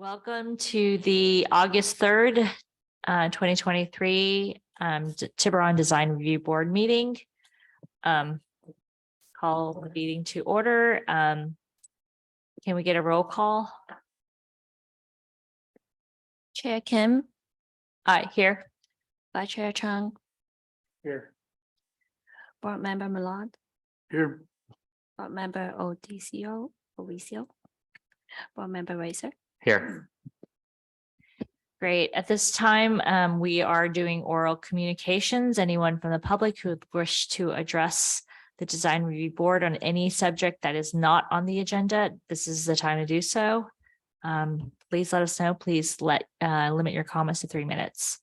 Welcome to the August 3rd, 2023 Tiburon Design Review Board meeting. Call the meeting to order. Can we get a roll call? Chair Kim, Here. Vice Chair Chung, Here. Board Member Malone, Here. Board Member Ovicio, Board Member Racer. Here. Great. At this time, we are doing oral communications. Anyone from the public who would wish to address the Design Review Board on any subject that is not on the agenda, this is the time to do so. Please let us know. Please limit your comments to 3 minutes.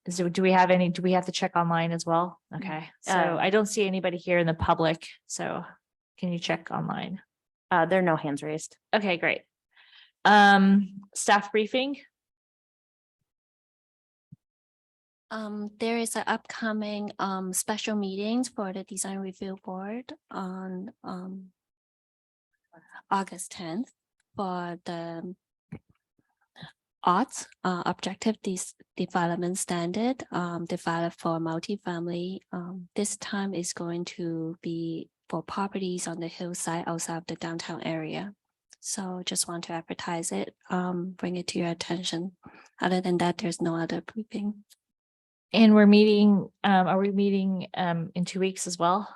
So do we have to check online as well? Okay. So I don't see anybody here in the public. So can you check online? There are no hands raised. Okay, great. Staff briefing. There is an upcoming special meetings for the Design Review Board on August 10th for the odds objective development standard developed for multifamily. This time is going to be for properties on the hillside outside of the downtown area. So just want to advertise it, bring it to your attention. Other than that, there's no other briefing. And we're meeting, are we meeting in 2 weeks as well?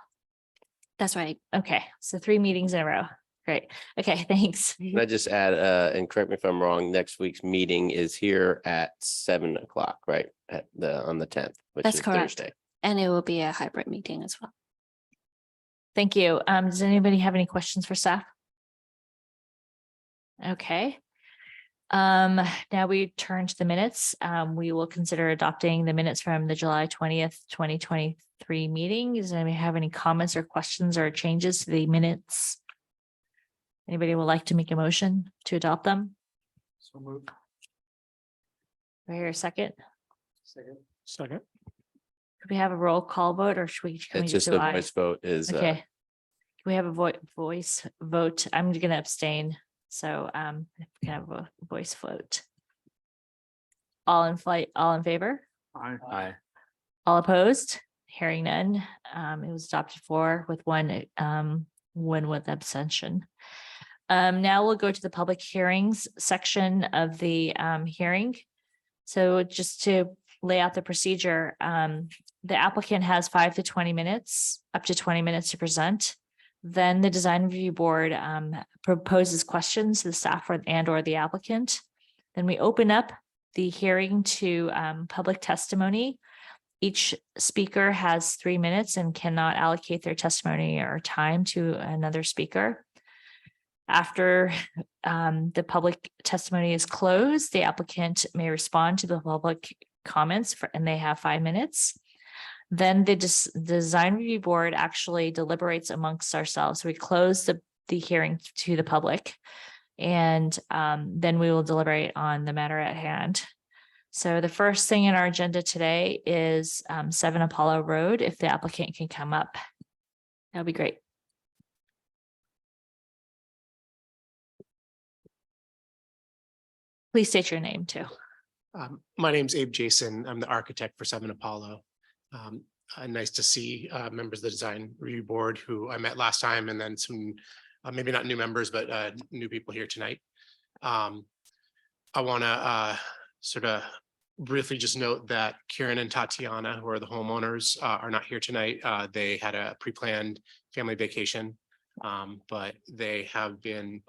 That's right. Okay, so 3 meetings in a row. Great. Okay, thanks. Can I just add, and correct me if I'm wrong, next week's meeting is here at 7 o'clock, right? On the 10th, which That's is correct. Thursday. And it will be a hybrid meeting as well. Thank you. Does anybody have any questions for staff? Okay. Now we turn to the minutes. We will consider adopting the minutes from the July 20th, 2023 meeting. Does anybody have any comments or questions or changes to the minutes? Anybody would like to make a motion to adopt them? So moved. Do I hear a second? Second. Could we have a roll call vote or can we It's just just do a aye? voice vote is, Okay. Can we have a voice vote? I'm gonna abstain. So we can have a voice vote. All in favor? Aye. All opposed? Hearing none. It was adopted 4 with one with abstention. Now we'll go to the public hearings section of the hearing. So just to lay out the procedure, the applicant has 5 to 20 minutes, up to 20 minutes to present. Then the Design Review Board proposes questions to the staff and or the applicant. Then we open up the hearing to public testimony. Each speaker has 3 minutes and cannot allocate their testimony or time to another speaker. After the public testimony is closed, the applicant may respond to the public comments and they have 5 minutes. Then the Design Review Board actually deliberates amongst ourselves. We close the hearing to the public and then we will deliberate on the matter at hand. So the first thing in our agenda today is 7 Apollo Road. If the applicant can come up, that'll be great. Please state your name too. My name's Abe Jason. I'm the architect for 7 Apollo. Nice to see members of the Design Review Board who I met last time, and then some maybe not new members, but new people here tonight. I want to sort of briefly just note that Kieran and Tatiana, who are the homeowners, are not here tonight. They had a pre-planned family vacation, but they have been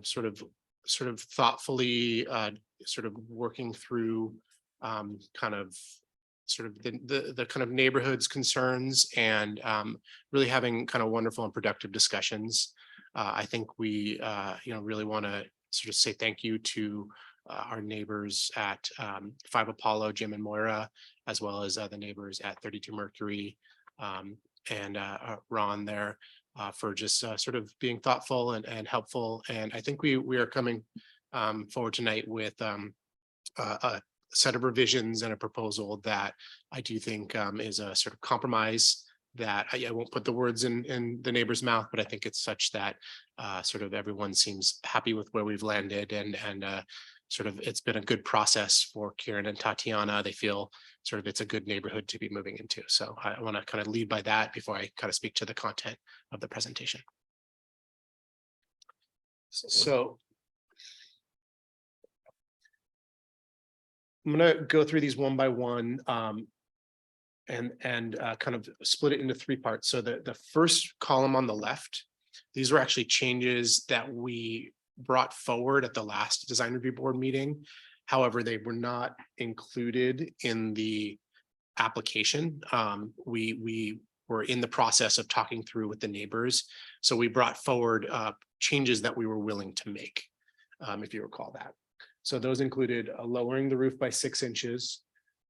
sort of thoughtfully sort of working through kind of the kind of neighborhood's concerns and really having kind of wonderful and productive discussions. I think we really want to sort of say thank you to our neighbors at 5 Apollo, Jim and Moira, as well as the neighbors at 32 Mercury and Ron there for just sort of being thoughtful and helpful. And I think we are coming forward tonight with a set of revisions and a proposal that I do think is a sort of compromise that I won't put the words in the neighbor's mouth, but I think it's such that sort of everyone seems happy with where we've landed, and sort of it's been a good process for Kieran and Tatiana. They feel sort of it's a good neighborhood to be moving into. So I want to kind of lead by that before I kind of speak to the content of the presentation. So I'm going to go through these one by one and kind of split it into three parts. So the first column on the left, these were actually changes that we brought forward at the last design review board meeting. However, they were not included in the application. We were in the process of talking through with the neighbors. So we brought forward changes that we were willing to make, if you recall that. So those included lowering the roof by 6 inches,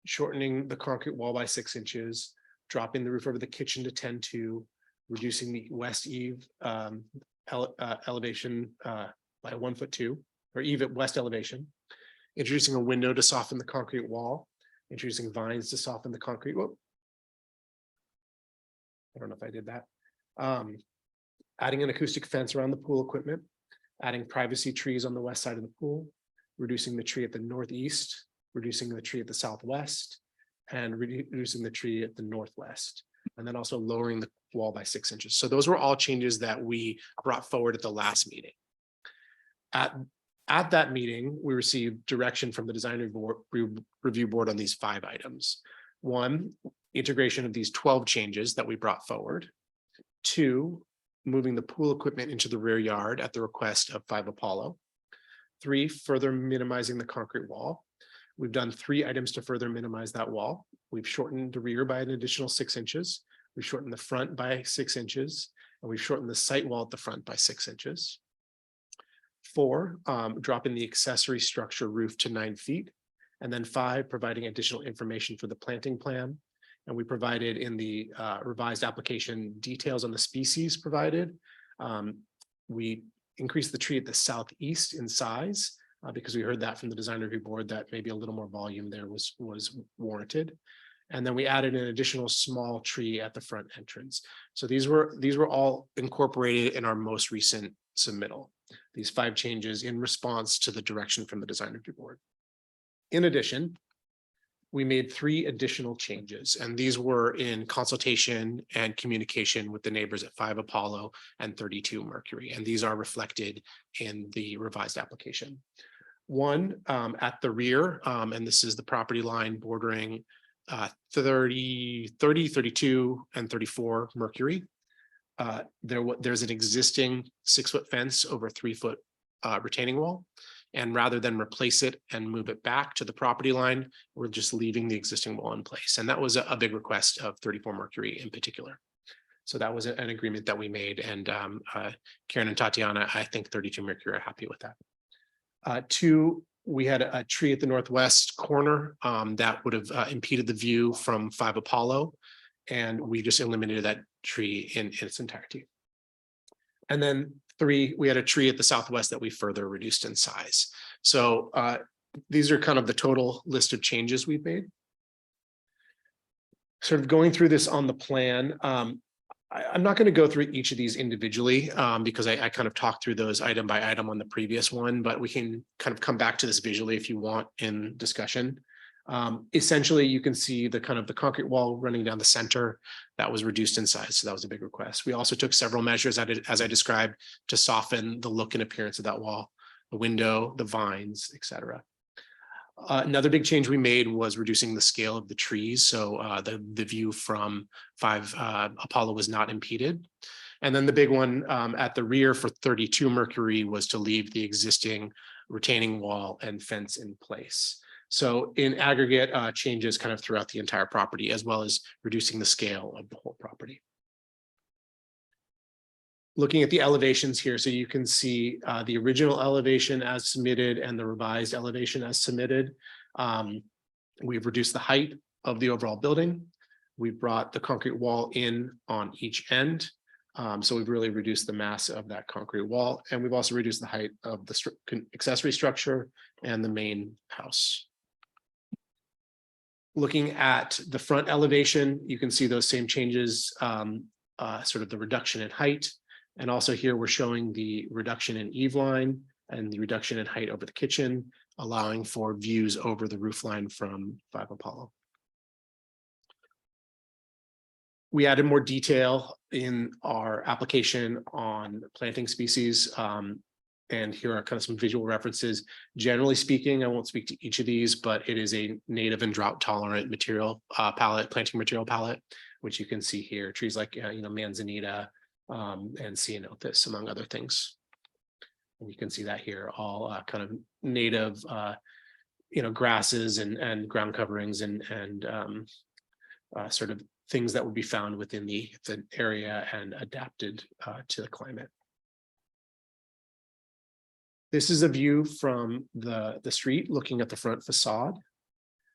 shortening the concrete wall by 6 inches, dropping the roof over the kitchen to 10.2, reducing the west eave elevation by 1'2", or eave at west elevation, introducing a window to soften the concrete wall, introducing vines to soften the concrete. Whoop. I don't know if I did that. Adding an acoustic fence around the pool equipment, adding privacy trees on the west side of the pool, reducing the tree at the northeast, reducing the tree at the southwest, and reducing the tree at the northwest, and then also lowering the wall by 6 inches. So those were all changes that we brought forward at the last meeting. At that meeting, we received direction from the design review board on these 5 items. 1, integration of these 12 changes that we brought forward. 2, moving the pool equipment into the rear yard at the request of 5 Apollo. 3, further minimizing the concrete wall. We've done 3 items to further minimize that wall. We've shortened the rear by an additional 6 inches. We've shortened the front by 6 inches, and we've shortened the site wall at the front by 6 inches. 4, dropping the accessory structure roof to 9 feet. And then 5, providing additional information for the planting plan. And we provided in the revised application details on the species provided. We increased the tree at the southeast in size because we heard that from the design review board that maybe a little more volume there was warranted. And then we added an additional small tree at the front entrance. So these were all incorporated in our most recent submittal. These 5 changes in response to the direction from the design review board. In addition, we made 3 additional changes, and these were in consultation and communication with the neighbors at 5 Apollo and 32 Mercury, and these are reflected in the revised application. 1, at the rear, and this is the property line bordering 30, 32, and 34 Mercury. There's an existing 6-foot fence over 3-foot retaining wall. And rather than replace it and move it back to the property line, we're just leaving the existing wall in place. And that was a big request of 34 Mercury in particular. So that was an agreement that we made. And Karen and Tatiana, I think 32 Mercury are happy with that. 2, we had a tree at the northwest corner that would have impeded the view from 5 Apollo. And we just eliminated that tree in its entirety. And then 3, we had a tree at the southwest that we further reduced in size. So these are kind of the total list of changes we've made. Sort of going through this on the plan. I'm not going to go through each of these individually because I kind of talked through those item by item on the previous one, but we can kind of come back to this visually if you want in discussion. Essentially, you can see the kind of the concrete wall running down the center that was reduced in size. So that was a big request. We also took several measures as I described to soften the look and appearance of that wall, the window, the vines, etc. Another big change we made was reducing the scale of the trees. So the view from 5 Apollo was not impeded. And then the big one at the rear for 32 Mercury was to leave the existing retaining wall and fence in place. So in aggregate changes kind of throughout the entire property, as well as reducing the scale of the whole property. Looking at the elevations here, so you can see the original elevation as submitted and the revised elevation as submitted. We've reduced the height of the overall building. We've brought the concrete wall in on each end. So we've really reduced the mass of that concrete wall. And we've also reduced the height of the accessory structure and the main house. Looking at the front elevation, you can see those same changes, sort of the reduction in height. And also here we're showing the reduction in eave line and the reduction in height over the kitchen, allowing for views over the roof line from 5 Apollo. We added more detail in our application on planting species. And here are kind of some visual references. Generally speaking, I won't speak to each of these, but it is a native and drought tolerant material palette, planting material palette, which you can see here. Trees like manzanita and ceanothus, among other things. And you can see that here, all kind of native, grasses and ground coverings and sort of things that would be found within the area and adapted to the climate. This is a view from the street looking at the front facade.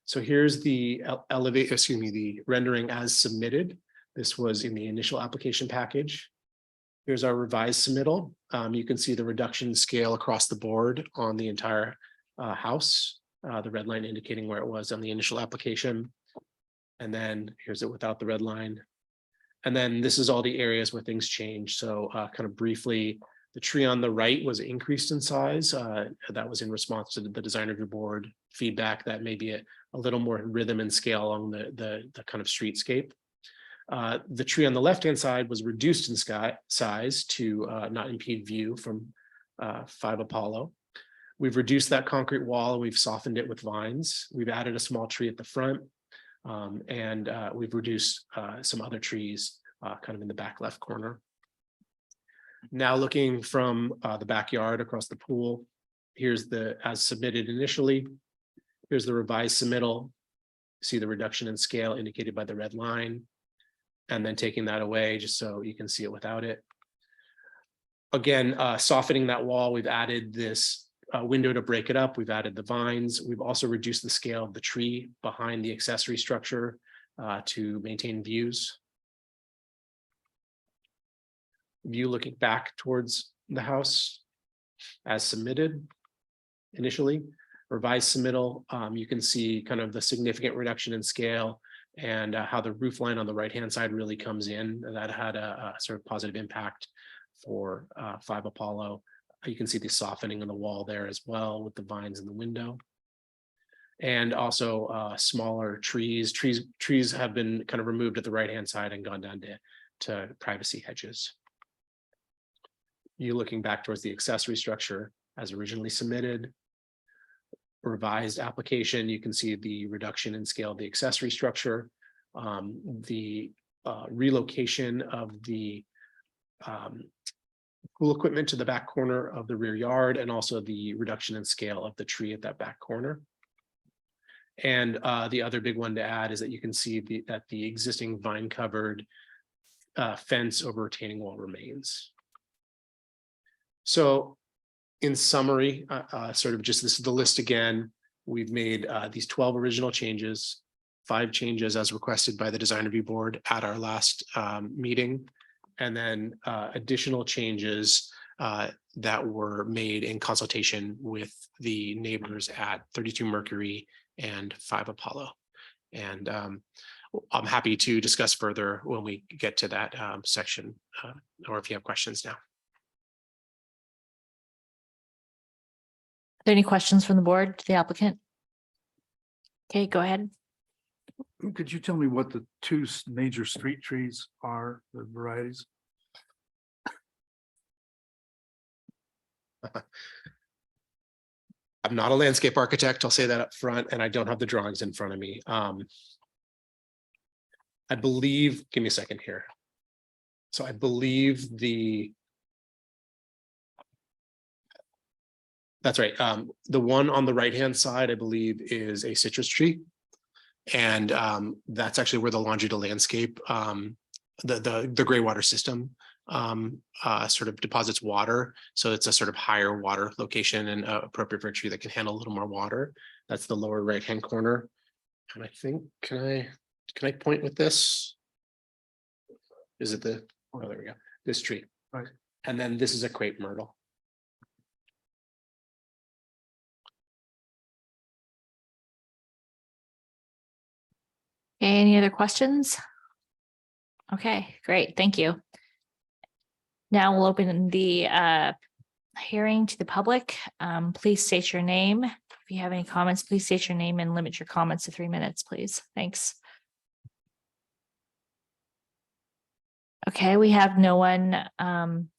So here's the the rendering as submitted. This was in the initial application package. Here's our revised submittal. You can see the reduction in scale across the board on the entire house. The red line indicating where it was on the initial application. And then here's it without the red line. And then this is all the areas where things change. So kind of briefly, the tree on the right was increased in size. That was in response to the design review board feedback that maybe a little more rhythm and scale along the kind of streetscape. The tree on the left-hand side was reduced in size to not impede view from 5 Apollo. We've reduced that concrete wall. We've softened it with vines. We've added a small tree at the front. And we've reduced some other trees kind of in the back left corner. Now looking from the backyard across the pool, here's the as submitted initially. Here's the revised submittal. See the reduction in scale indicated by the red line. And then taking that away just so you can see it without it. Again, softening that wall, we've added this window to break it up. We've added the vines. We've also reduced the scale of the tree behind the accessory structure to maintain views. View looking back towards the house as submitted initially. Revised submittal, you can see kind of the significant reduction in scale and how the roof line on the right-hand side really comes in. That had a sort of positive impact for 5 Apollo. You can see the softening on the wall there as well with the vines in the window. And also smaller trees. Trees have been kind of removed at the right-hand side and gone down to privacy hedges. You looking back towards the accessory structure as originally submitted. Revised application, you can see the reduction in scale of the accessory structure, the relocation of the pool equipment to the back corner of the rear yard, and also the reduction in scale of the tree at that back corner. And the other big one to add is that you can see that the existing vine covered fence over retaining wall remains. So in summary, sort of just this is the list again. We've made these 12 original changes, 5 changes as requested by the design review board at our last meeting, and then additional changes that were made in consultation with the neighbors at 32 Mercury and 5 Apollo. And I'm happy to discuss further when we get to that section, or if you have questions now. Are there any questions from the board to the applicant? Okay, go ahead. Could you tell me what the 2 major street trees are, the varieties? I'm not a landscape architect, I'll say that up front, and I don't have the drawings in front of me. I believe, give me a second here. So I believe that's right. The one on the right-hand side, I believe, is a citrus tree. And that's actually where the laundry to landscape, the gray water system sort of deposits water. So it's a sort of higher water location and appropriate for a tree that can handle a little more water. That's the lower right-hand corner. And I think, can I point with this? Is it the, oh, there we go, this tree. Right. And then this is a crepe myrtle. Okay, any other questions? Okay, great, thank you. Now we'll open the hearing to the public. Please state your name. If you have any comments, please state your name and limit your comments to 3 minutes, please. Thanks. Okay, we have no one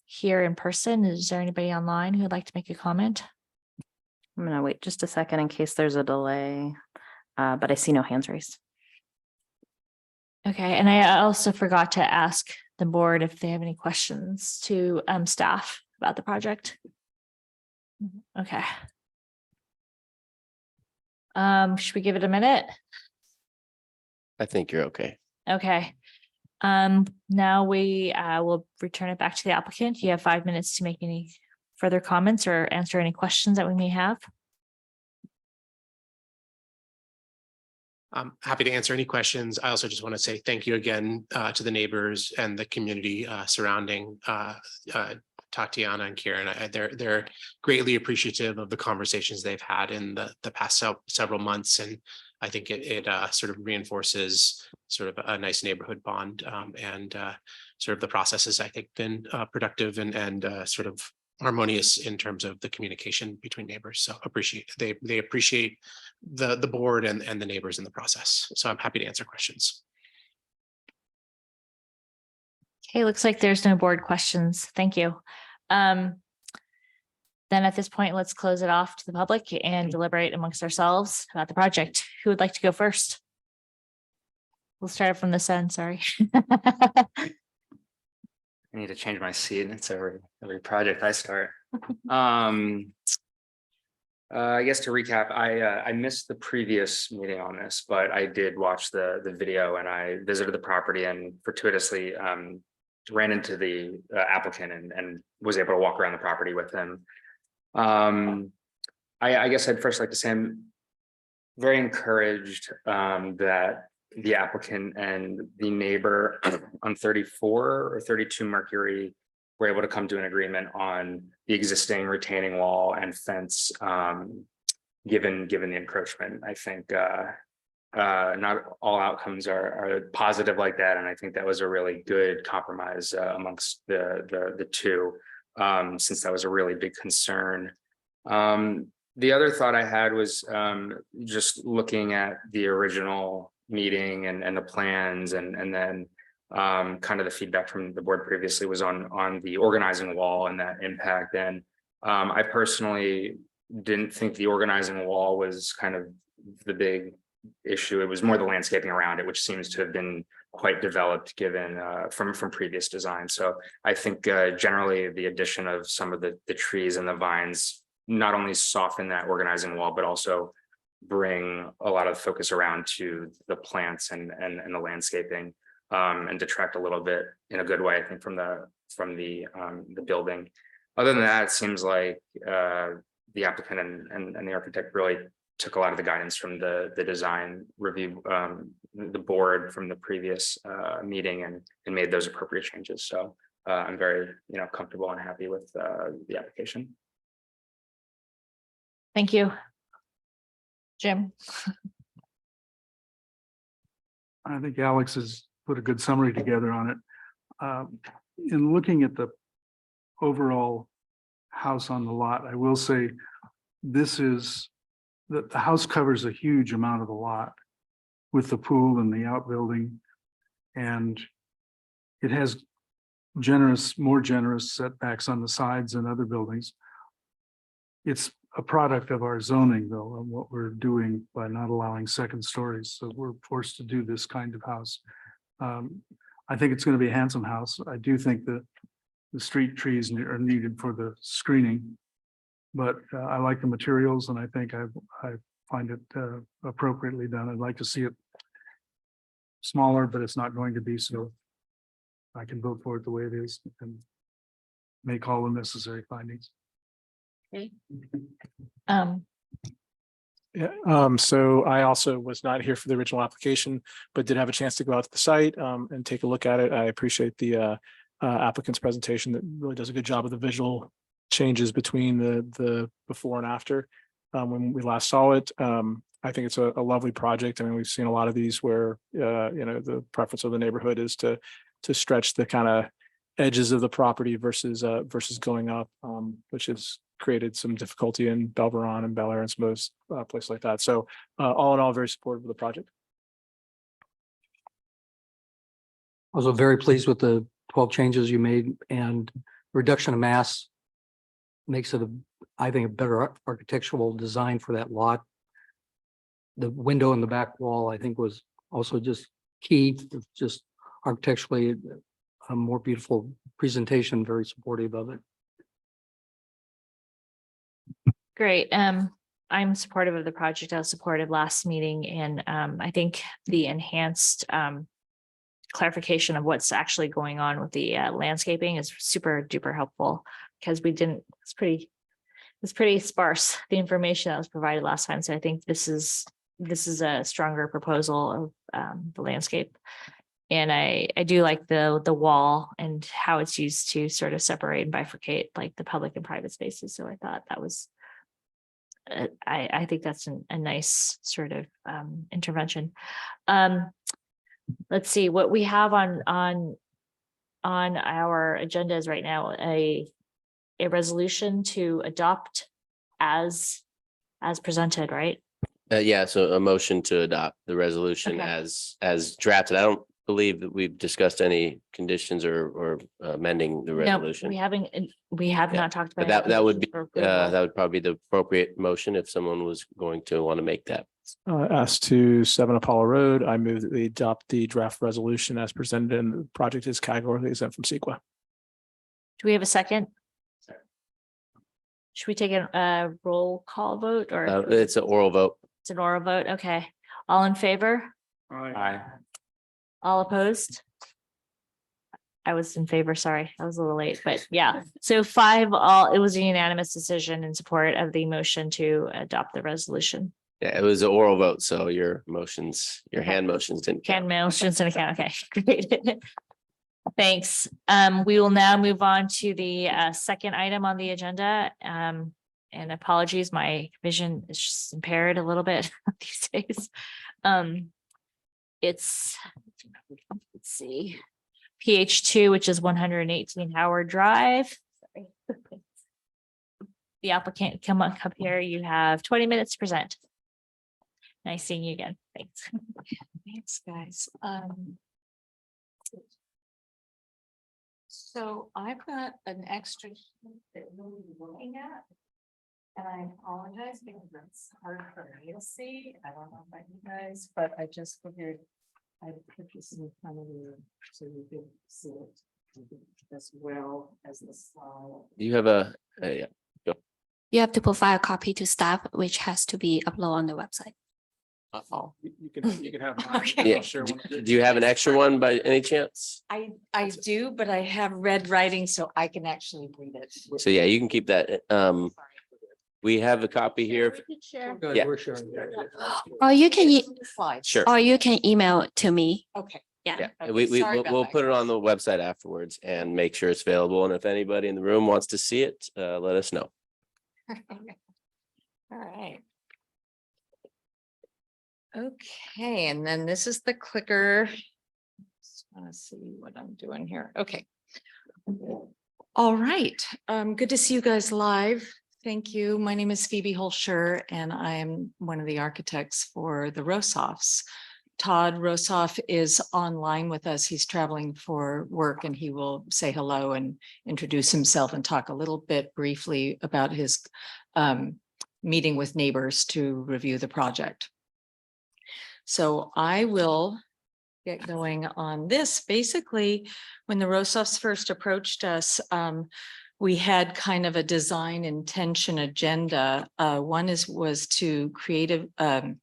here in person. Is there anybody online who would like to make a comment? I'm gonna wait just a second in case there's a delay, but I see no hands raised. Okay, and I also forgot to ask the board if they have any questions to staff about the project. Okay. Should we give it a minute? I think you're okay. Okay. Now we will return it back to the applicant. You have 5 minutes to make any further comments or answer any questions that we may have. I'm happy to answer any questions. I also just want to say thank you again to the neighbors and the community surrounding Tatiana and Kieran. They're greatly appreciative of the conversations they've had in the past several months, and I think it sort of reinforces sort of a nice neighborhood bond, and sort of the process has, I think, been productive and sort of harmonious in terms of the communication between neighbors. So they appreciate the board and the neighbors in the process. So I'm happy to answer questions. Okay, looks like there's no board questions. Thank you. Then at this point, let's close it off to the public and deliberate amongst ourselves about the project. Who would like to go first? We'll start from this end, sorry. I need to change my seat. It's every project I start. I guess to recap, I missed the previous meeting on this, but I did watch the video and I visited the property and fortuitously ran into the applicant and was able to walk around the property with him. I guess I'd first like to say I'm very encouraged that the applicant and the neighbor on 34 or 32 Mercury were able to come to an agreement on the existing retaining wall and fence, given the encroachment. I think not all outcomes are positive like that, and I think that was a really good compromise amongst the two, since that was a really big concern. The other thought I had was just looking at the original meeting and the plans, and then kind of the feedback from the board previously was on the organizing wall and that impact. And I personally didn't think the organizing wall was kind of the big issue. It was more the landscaping around it, which seems to have been quite developed given from previous design. So I think generally the addition of some of the trees and the vines not only soften that organizing wall, but also bring a lot of focus around to the plants and the landscaping, and detract a little bit in a good way, I think, from the building. Other than that, it seems like the applicant and the architect really took a lot of the guidance from the design review, the board from the previous meeting, and made those appropriate changes. So I'm very comfortable and happy with the application. Thank you. Jim. I think Alex has put a good summary together on it. In looking at the overall house on the lot, I will say this is that the house covers a huge amount of the lot with the pool and the outbuilding, and it has more generous setbacks on the sides than other buildings. It's a product of our zoning, though, and what we're doing by not allowing second stories. So we're forced to do this kind of house. I think it's going to be a handsome house. I do think that the street trees are needed for the screening, but I like the materials, and I think I find it appropriately done. I'd like to see it smaller, but it's not going to be, so I can vote for it the way it is and make all the necessary findings. Okay. Yeah, so I also was not here for the original application, but did have a chance to go out to the site and take a look at it. I appreciate the applicant's presentation that really does a good job of the visual changes between the before and after when we last saw it. I think it's a lovely project. I mean, we've seen a lot of these where, the preference of the neighborhood is to stretch the kind of edges of the property versus going up, which has created some difficulty in Belveron and Bel Air and some of those places like that. So all in all, very supportive of the project. Also very pleased with the 12 changes you made, and reduction of mass makes it, I think, a better architectural design for that lot. The window in the back wall, I think, was also just key, just architecturally a more beautiful presentation, very supportive of it. Great. I'm supportive of the project. I was supportive last meeting, and I think the enhanced clarification of what's actually going on with the landscaping is super duper helpful, because it's pretty sparse, the information that was provided last time. So I think this is a stronger proposal of the landscape. And I do like the wall and how it's used to sort of separate and bifurcate like the public and private spaces. So I thought that was, I think that's a nice sort of intervention. Let's see what we have on our agendas right now. A resolution to adopt as presented, right? Yeah, so a motion to adopt the resolution Okay. as drafted. I don't believe that we've discussed any conditions or amending the No, resolution. we have Yeah, not talked But about. that would be, for approval. that would probably be the appropriate motion if someone was going to want to make that. As to 7 Apollo Road, I move that we adopt the draft resolution as presented, and the project is categorically exempt from CEQA. Do we have a second? Should we take a roll call vote, or It's an oral vote. it's an oral vote? Okay, all in favor? Aye. All opposed? I was in favor, sorry, I was a little late, but yeah, so 5 all, it was a unanimous decision in support of the motion to adopt the resolution. Yeah, it was an oral vote, so your Okay. hand motions didn't Can count. motions and account, okay, great. Thanks. We will now move on to the second item on the agenda. And apologies, my vision is just impaired a little bit these days. Let's see, PH2, which is 118 Howard Drive. Sorry. The applicant, come up here. You have 20 minutes to present. Nice seeing you again. Thanks. Thanks, guys. So I've got an extra sheet that we'll be looking at. And I apologize because it's hard for me to see. I don't know about you guys, but I just figured I'd put this in front of you so you can see it as well as the slide. You have yeah. You have to provide a copy to staff, which has to be uploaded on the website. You can have. mine. Okay. Yeah. Share one. Do you have an extra one by any chance? I do, but I have red writing so I can actually read it. So yeah, you can keep that. We have a copy here. Good, Yeah. we're sharing. Or you can, Slide. Sure. or you can email it to me. Okay. Yeah. Yeah, Okay, we'll sorry about we'll that, put it on guys. the website afterwards and make sure it's available. And if anybody in the room wants to see it, let us know. All right. Okay, and then this is the clicker. Just want to see what I'm doing here. Okay. All right, good to see you guys live. Thank you. My name is Phoebe Holscher, and I am one of the architects for the Rosoffs. Todd Rosoff is online with us. He's traveling for work, and he will say hello and introduce himself and talk a little bit briefly about his meeting with neighbors to review the project. So I will get going on this. Basically, when the Rosoffs first approached us, we had kind of a design intention agenda. One was to create an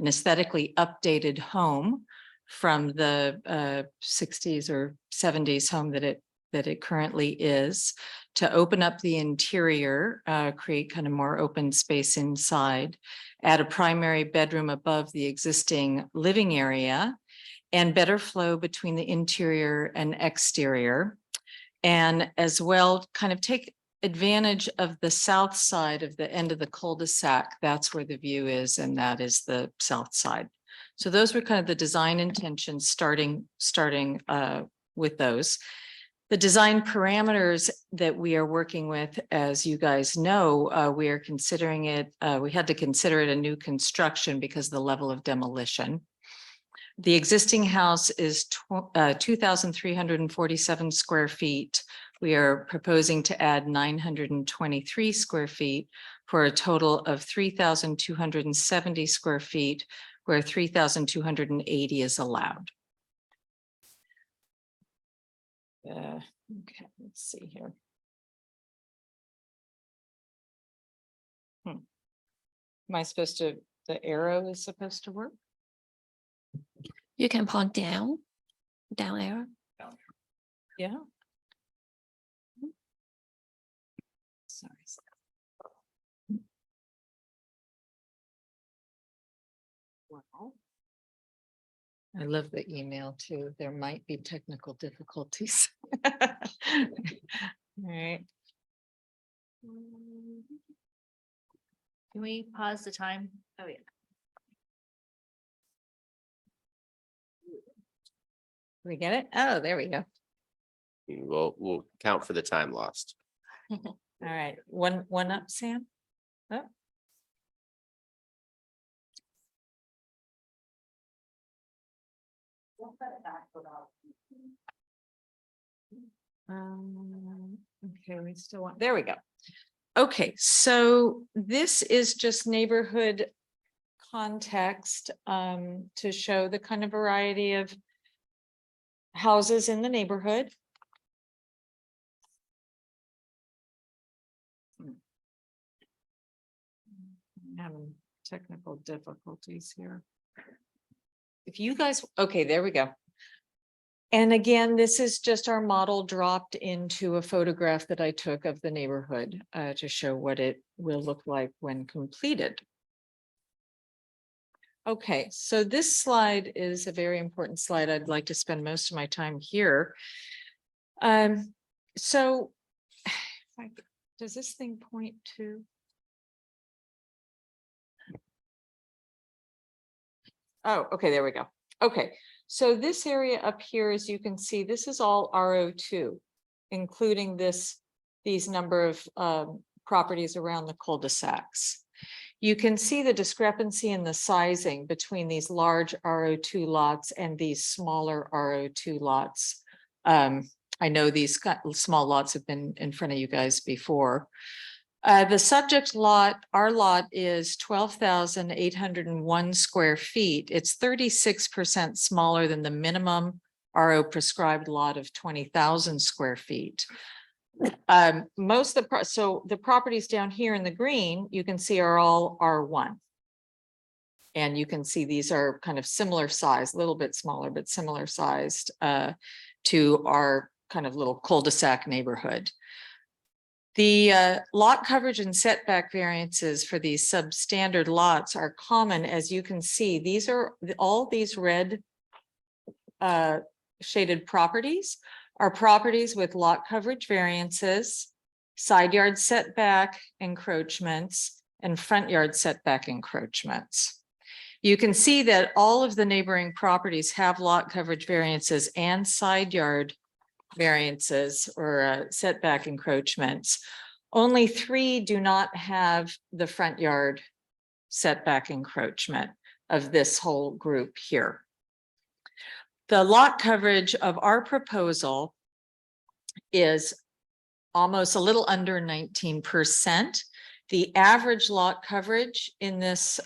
aesthetically updated home from the 60s or 70s home that it currently is, to open up the interior, create kind of more open space inside, add a primary bedroom above the existing living area, and better flow between the interior and exterior. And as well, kind of take advantage of the south side of the end of the cul-de-sac. That's where the view is, and that is the south side. So those were kind of the design intentions starting with those. The design parameters that we are working with, as you guys know, we are considering it, we had to consider it a new construction because of the level of demolition. The existing house is 2,347 square feet. We are proposing to add 923 square feet for a total of 3,270 square feet, where 3,280 is allowed. Okay, let's see here. Am I supposed to, the arrow is supposed to work? You can point down arrow. Yeah. Sorry. Wow. I love the email too. There might be technical difficulties. All right. Can we pause the time? Oh, yeah. We get it? Oh, there we go. We'll count for the time lost. All right, one up, Sam. Oh. Okay, we still want, there we go. Okay, so this is just neighborhood context to show the kind of variety of houses in the neighborhood. I'm having technical difficulties here. If you guys, okay, there we go. And again, this is just our model dropped into a photograph that I took of the neighborhood to show what it will look like when completed. Okay, so this slide is a very important slide. I'd like to spend most of my time here. So does this thing point to? Oh, okay, there we go. Okay, so this area up here, as you can see, this is all RO2, including these number of properties around the cul-de-sacs. You can see the discrepancy in the sizing between these large RO2 lots and these smaller RO2 lots. I know these small lots have been in front of you guys before. The subject lot, our lot is 12,801 square feet. It's 36% smaller than the minimum RO prescribed lot of 20,000 square feet. Most of the properties down here in the green, you can see are all R1. And you can see these are kind of similar size, a little bit smaller, but similar sized to our kind of little cul-de-sac neighborhood. The lot coverage and setback variances for these substandard lots are common. As you can see, these are all these red shaded properties are properties with lot coverage variances, side yard setback encroachments, and front yard setback encroachments. You can see that all of the neighboring properties have lot coverage variances and side yard variances or setback encroachments. Only 3 do not have the front yard setback encroachment of this whole group here. The lot coverage of our proposal is almost a little under 19%. The average lot coverage in this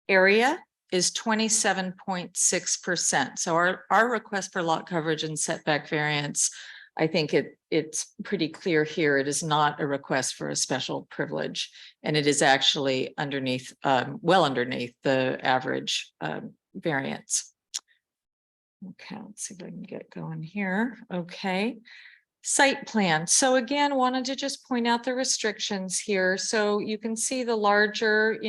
area is 27.6%. So our request for lot coverage and setback variance, I think it's pretty clear here. It is not a request for a special privilege, and it is actually underneath, well underneath the average variance. Okay, let's see if I can get going here. Okay. Site plan. So again, wanted to just point out the restrictions here. So you can see the larger,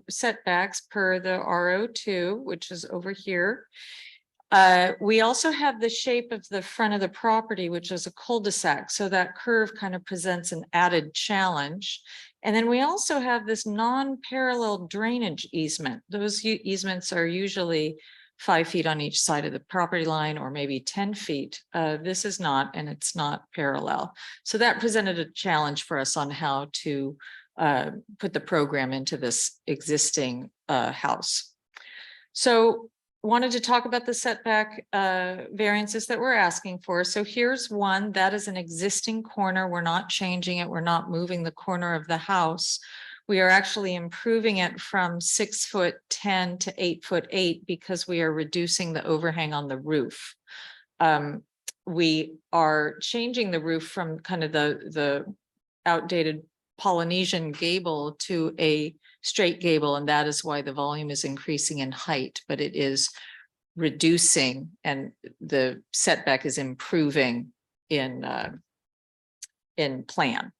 setbacks per the RO2, which is over here. We also have the shape of the front of the property, which is a cul-de-sac. So that curve kind of presents an added challenge. And then we also have this non-parallel drainage easement. Those easements are usually 5 feet on each side of the property line, or maybe 10 feet. This is not, and it's not parallel. So that presented a challenge for us on how to put the program into this existing house. So wanted to talk about the setback variances that we're asking for. So here's one that is an existing corner. We're not changing it. We're not moving the corner of the house. We are actually improving it from 6'10" to 8'8" because we are reducing the overhang on the roof. We are changing the roof from kind of the outdated Polynesian gable to a straight gable, and that is why the volume is increasing in height, but it is reducing and the setback is improving in plan.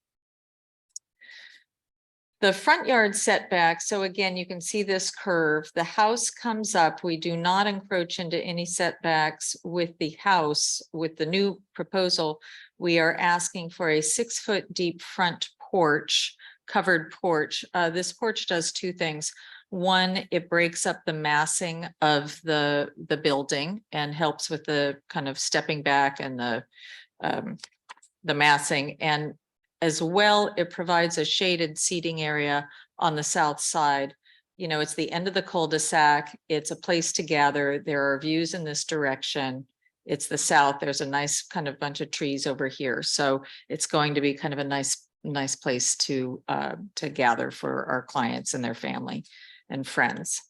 The front yard setback, so again, you can see this curve. The house comes up. We do not encroach into any setbacks with the house. With the new proposal, we are asking for a 6-foot deep front porch, covered porch. This porch does two things. One, it breaks up the massing of the building and helps with the kind of stepping back and the massing. And as well, it provides a shaded seating area on the south side. You know, it's the end of the cul-de-sac. It's a place to gather. There are views in this direction. It's the south. There's a nice kind of bunch of trees over here. So it's going to be kind of a nice place to gather for our clients and their family and friends.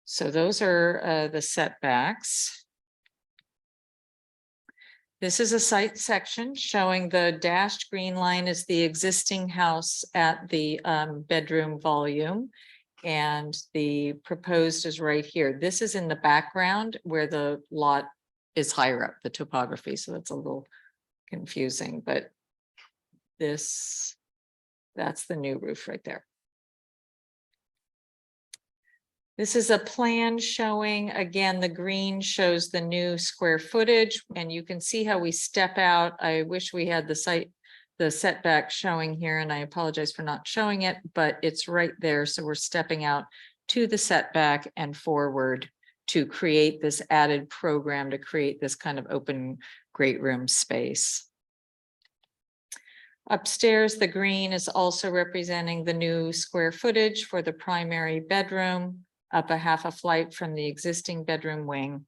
So those are the setbacks. This is a site section showing the dashed green line is the existing house at the bedroom volume, and the proposed is right here. This is in the background where the lot is higher up, the topography, so that's a little confusing, but that's the new roof right there. This is a plan showing, again, the green shows the new square footage, and you can see how we step out. I wish we had the setback showing here, and I apologize for not showing it, but it's right there. So we're stepping out to the setback and forward to create this added program, to create this kind of open great room space. Upstairs, the green is also representing the new square footage for the primary bedroom, up a half a flight from the existing bedroom wing.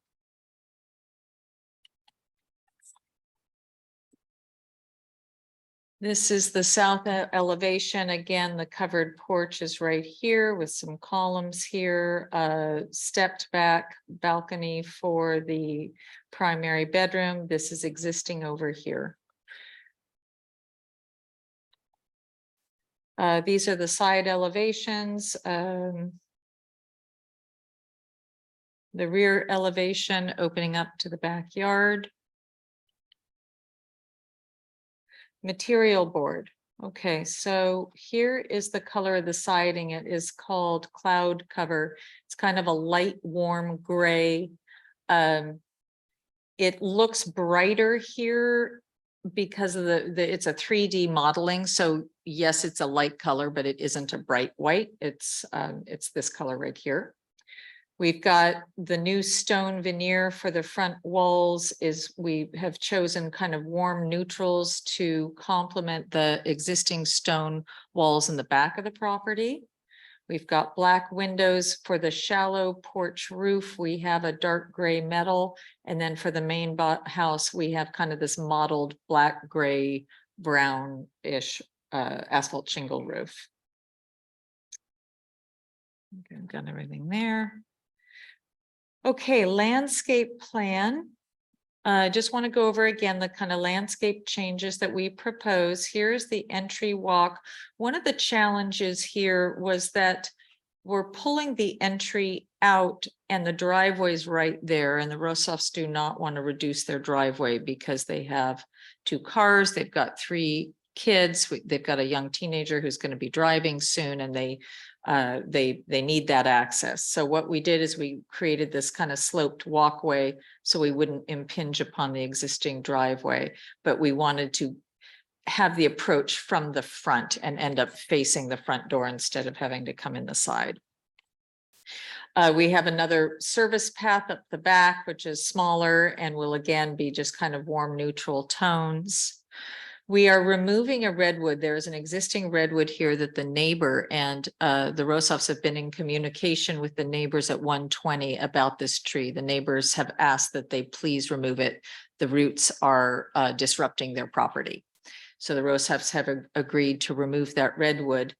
This is the south elevation. Again, the covered porch is right here with some columns here, stepped back balcony for the primary bedroom. This is existing over here. These are the side elevations. The rear elevation opening up to the backyard. Material board. Okay, so here is the color of the siding. It is called cloud cover. It's kind of a light, warm gray. It looks brighter here because of it's a 3D modeling. So yes, it's a light color, but it isn't a bright white. It's this color right here. We've got the new stone veneer for the front walls. We have chosen kind of warm neutrals to complement the existing stone walls in the back of the property. We've got black windows for the shallow porch roof. We have a dark gray metal. And then for the main house, we have kind of this mottled black, gray, brownish asphalt shingle roof. Okay, I've got everything there. Okay, landscape plan. Just want to go over again the kind of landscape changes that we propose. Here's the entry walk. One of the challenges here was that we're pulling the entry out and the driveway's right there, and the Rosoffs do not want to reduce their driveway because they have 2 cars. They've got 3 kids. They've got a young teenager who's going to be driving soon, and they need that access. So what we did is we created this kind of sloped walkway so we wouldn't impinge upon the existing driveway, but we wanted to have the approach from the front and end up facing the front door instead of having to come in the side. We have another service path up the back, which is smaller and will again be just kind of warm, neutral tones. We are removing a redwood. There is an existing redwood here that the neighbor and the Rosoffs have been in communication with the neighbors at 120 about this tree. The neighbors have asked that they please remove it. The roots are disrupting their property. So the Rosoffs have agreed to remove that redwood.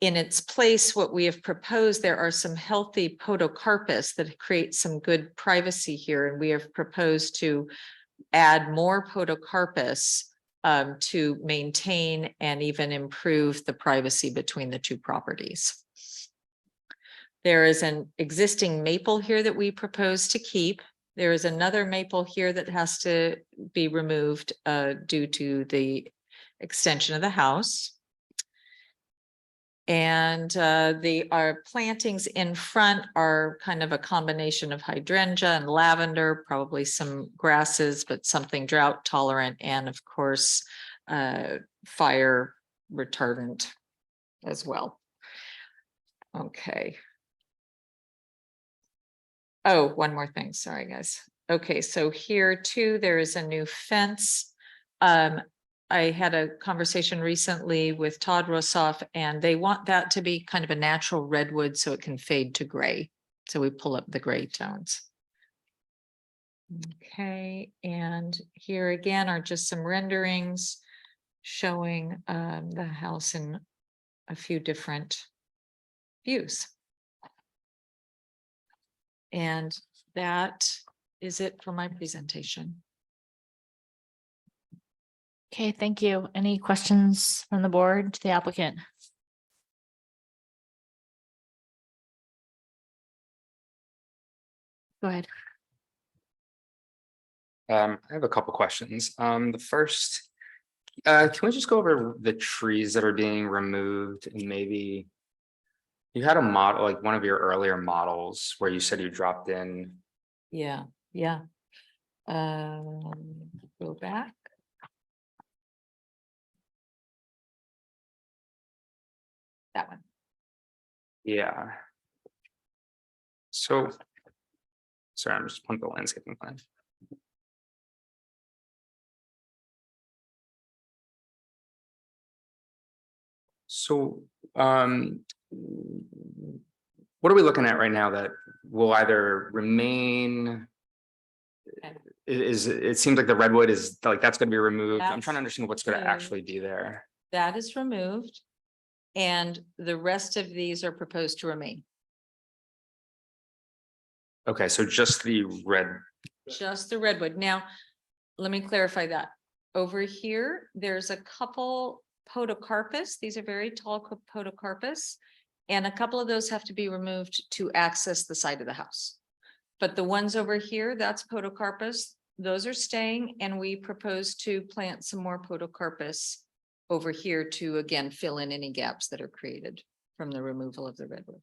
In its place, what we have proposed, there are some healthy podocarpus that create some good privacy here. And we have proposed to add more podocarpus to maintain and even improve the privacy between the two properties. There is an existing maple here that we propose to keep. There is another maple here that has to be removed due to the extension of the house. And our plantings in front are kind of a combination of hydrangea and lavender, probably some grasses, but something drought tolerant, and of course, fire retardant as well. Okay. Oh, one more thing. Sorry, guys. Okay, so here too, there is a new fence. I had a conversation recently with Todd Rosoff, and they want that to be kind of a natural redwood so it can fade to gray. So we pull up the gray tones. Okay, and here again are just some renderings showing the house in a few different views. And that is it for my presentation. Okay, thank you. Any questions from the board to the applicant? Go ahead. I have a couple questions. The first, can we just go over the trees that are being removed, and maybe you had a model, like one of your earlier models where you said you dropped in. Yeah. Go back. That one. Yeah. So, sorry, I'm just pulling the landscaping plan. So, what are we looking at right now that will either remain? Okay. It seems like the redwood is like, that's going to be removed. I'm trying to That's understand what's going to true. actually be there. That is removed. And the rest of these are proposed to remain. Okay, so just the red. Just the redwood. Now, let me clarify that. Over here, there's a couple podocarpus. These are very tall podocarpus. And a couple of those have to be removed to access the side of the house. But the ones over here, that's podocarpus. Those are staying, and we propose to plant some more podocarpus over here to again fill in any gaps that are created from the removal of the redwood.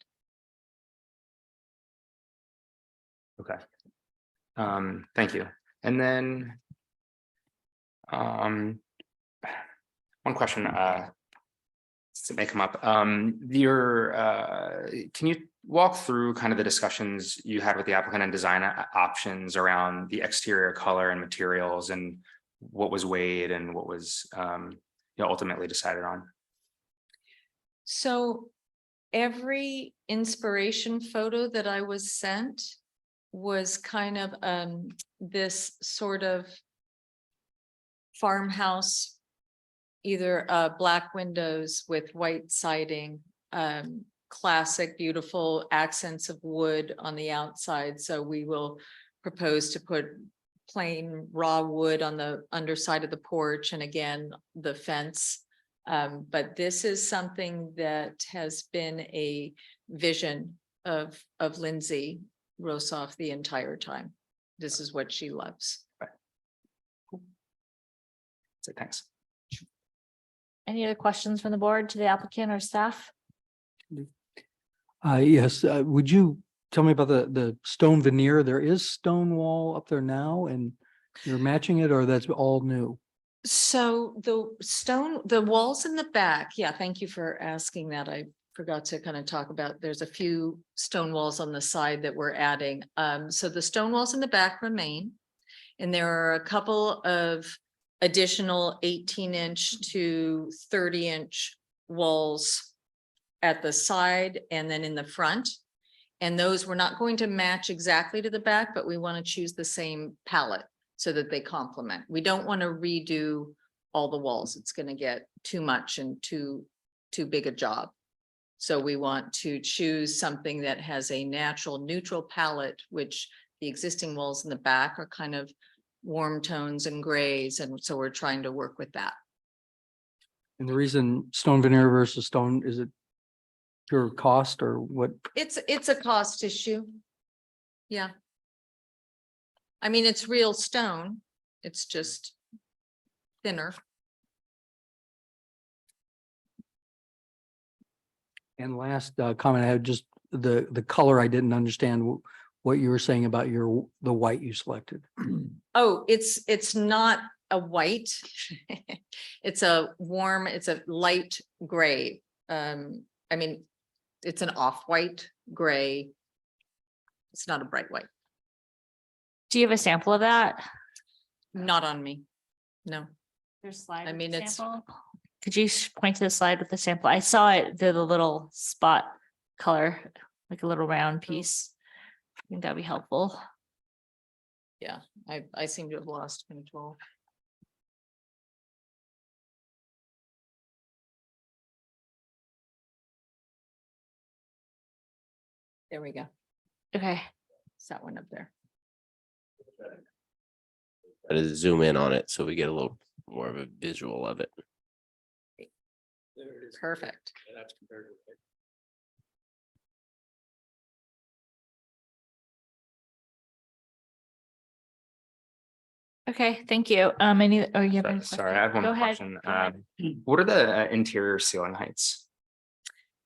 Okay. Thank you. And then one question that may come up. Can you walk through kind of the discussions you had with the applicant and design options around the exterior color and materials, and what was weighed and what was ultimately decided on? So every inspiration photo that I was sent was kind of this sort of farmhouse, either black windows with white siding, classic, beautiful accents of wood on the outside. So we will propose to put plain raw wood on the underside of the porch, and again, the fence. But this is something that has been a vision of Lindsay Rosoff the entire time. This is what she loves. So thanks. Any other questions from the board to the applicant or staff? Yes, would you tell me about the stone veneer? There is stone wall up there now and you're matching it, or that's all new? So the walls in the back, yeah, thank you for asking that. I forgot to kind of talk about, there's a few stone walls on the side that we're adding. So the stone walls in the back remain. And there are a couple of additional 18-inch to 30-inch walls at the side and then in the front. And those we're not going to match exactly to the back, but we want to choose the same palette so that they complement. We don't want to redo all the walls. It's going to get too much and too big a job. So we want to choose something that has a natural neutral palette, which the existing walls in the back are kind of warm tones and grays. And so we're trying to work with that. And the reason stone veneer versus stone, is it pure cost or what? It's a cost issue. Yeah. I mean, it's real stone. It's just thinner. And last comment I had, just the color, I didn't understand what you were saying about the white you selected. Oh, it's not a white. It's a light gray. I mean, it's an off-white gray. It's not a bright white. Do you have a sample of that? Not on me. No. There's slide. I with mean, the it's- sample? Could you point to the slide with the sample? I saw it, the little spot color, like a little round piece. I think that'd be helpful. Yeah, I seem to have lost control. There we go. Okay. It's that one up there. Try to zoom in on it so we get a little more of a visual of it. Perfect. Okay, thank you. You have any Sorry, questions? I have one Go more ahead, question. go ahead. What are the interior ceiling heights?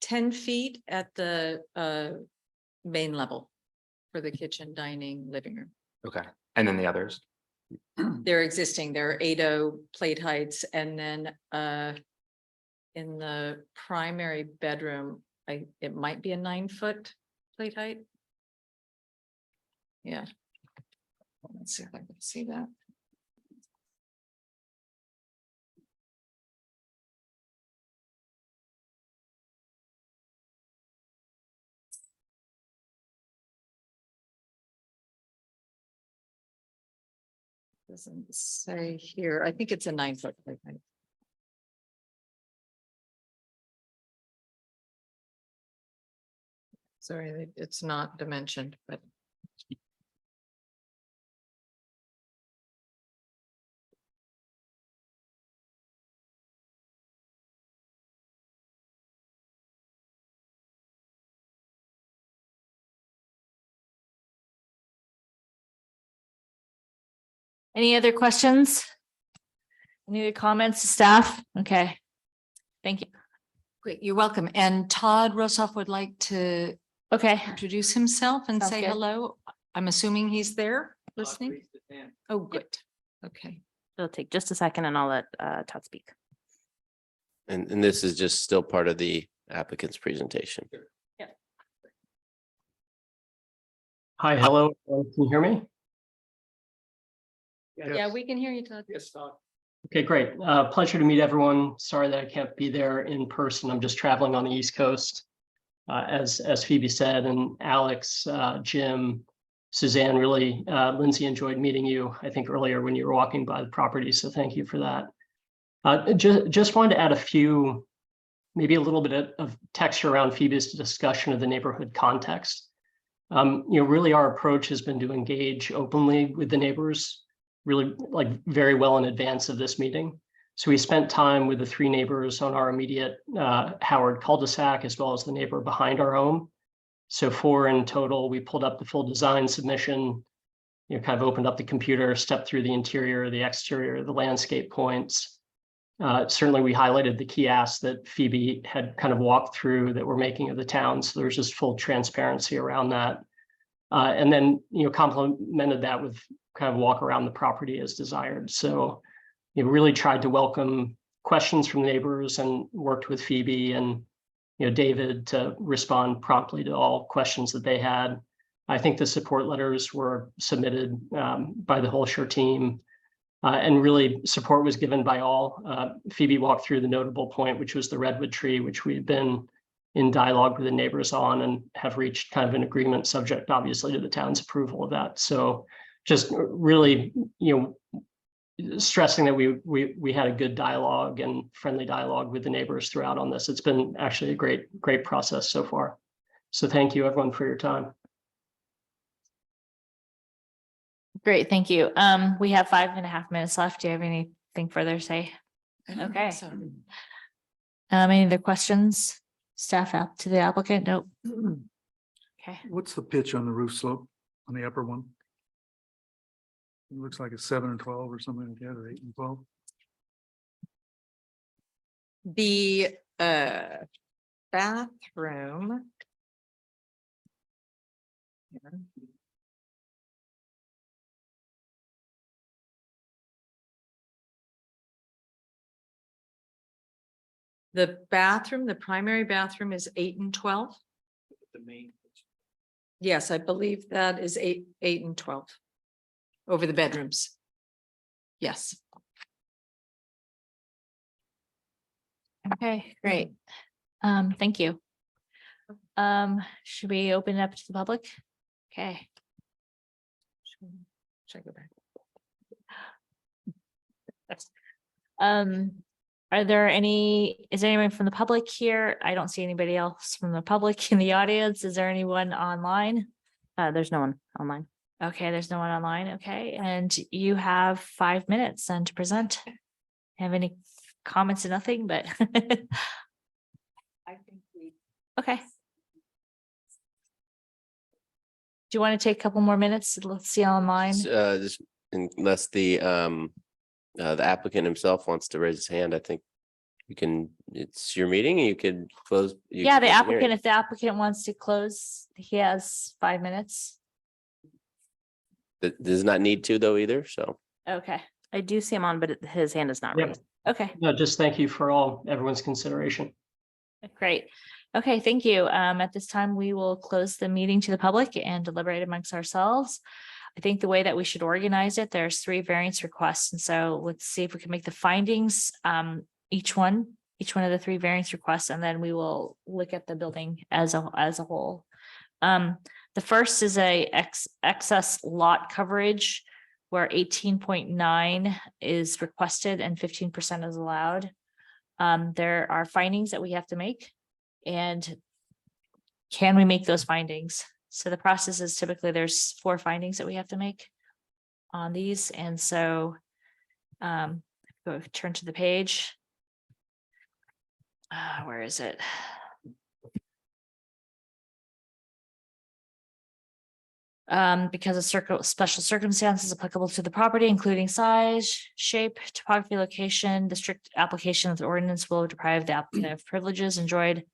10 feet at the main level for the kitchen, dining, living room. Okay, and then the others? They're existing, they're 8.0 plate heights, and then in the primary bedroom, it might be a 9-foot plate height. Yeah. Let's see if I can see that. Doesn't say here. I think it's a 9-foot plate height. Sorry, it's not dimensioned, but. Any other questions? Any other comments, staff? Okay. Thank you. Great, you're welcome. And Todd Rosoff would like to Okay. introduce himself and Sounds say good. hello. I'm assuming he's there listening. Oh, good. Okay. It'll take just a second and I'll let Todd speak. And this is just still part of the applicant's presentation. Hi, hello. Can you hear me? Yeah, we can hear you, Todd. Okay, great. Pleasure to meet everyone. Sorry that I can't be there in person. I'm just traveling on the East Coast. As Phoebe said, and Alex, Jim, Suzanne, really, Lindsay enjoyed meeting you, I think earlier when you were walking by the property. So thank you for that. Just wanted to add a few, maybe a little bit of texture around Phoebe's discussion of the neighborhood context. Really our approach has been to engage openly with the neighbors, really like very well in advance of this meeting. So we spent time with the 3 neighbors on our immediate Howard cul-de-sac, as well as the neighbor behind our home. So 4 in total. We pulled up the full design submission, kind of opened up the computer, stepped through the interior, the exterior, the landscape points. Certainly, we highlighted the key asks that Phoebe had kind of walked through that we're making of the town. So there's just full transparency around that. And then, complemented that with kind of walk around the property as desired. So, really tried to welcome questions from neighbors and worked with Phoebe and, David to respond promptly to all questions that they had. I think the support letters were submitted by the whole Shore team. And really support was given by all. Phoebe walked through the notable point, which was the redwood tree, which we've been in dialogue with the neighbors on and have reached kind of an agreement subject, obviously, to the town's approval of that. So just really, stressing that we had a good dialogue and friendly dialogue with the neighbors throughout on this. It's been actually a great process so far. So thank you everyone for your time. Great, thank you. We have 5.5 minutes left. Do you have anything further to say? Okay. Any other questions? Staff out to the applicant? Nope. Okay. What's the pitch on the roof slope on the upper one? It looks like it's 7 and 12 or something like that, or 8 and 12. The bathroom. The bathroom, the primary bathroom is 8 and 12. The main. Yes, I believe that is 8 and 12 over the bedrooms. Yes. Okay, great. Thank you. Should we open it up to the public? Okay. Should I go back? Is there anyone from the public here? I don't see anybody else from the public in the audience. Is there anyone online? There's no one online. Okay, there's no one online. Okay, and you have 5 minutes then to present. Have any comments or nothing, but I think we. okay. Do you want to take a couple more minutes? Let's see online. Just unless the applicant himself wants to raise his hand, I think you can, it's your meeting and you could close. Yeah, the applicant, if the applicant wants to close, he has 5 minutes. That does not need to though either, so. Okay, I do see him on, but his hand is not Yeah. raised. okay, No, just thank you for everyone's consideration. great. Okay, thank you. At this time, we will close the meeting to the public and deliberate amongst ourselves. I think the way that we should organize it, there's 3 variance requests. And so let's see if we can make the findings, each one of the 3 variance requests, and then we will look at the building as a whole. The first is a excess lot coverage where 18.9 is requested and 15% is allowed. There are findings that we have to make, and can we make those findings? So the process is typically there's 4 findings that we have to make on these. And so go turn to the page. Where is it? Because of special circumstances applicable to the property, including size, shape, topography, location, the strict application of the ordinance will deprive the applicant of privileges enjoyed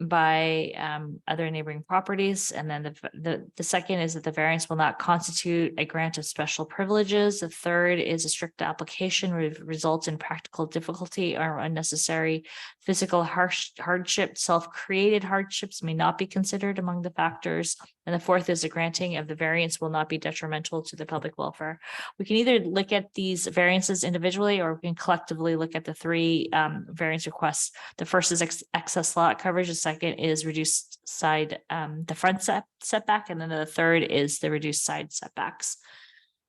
by other neighboring properties. And then the second is that the variance will not constitute a grant of special privileges. The third is a strict application results in practical difficulty or unnecessary physical hardship. Self-created hardships may not be considered among the factors. And the fourth is the granting of the variance will not be detrimental to the public welfare. We can either look at these variances individually, or we can collectively look at the 3 variance requests. The first is excess lot coverage. The second is reduced side, the front setback. And then the third is the reduced side setbacks.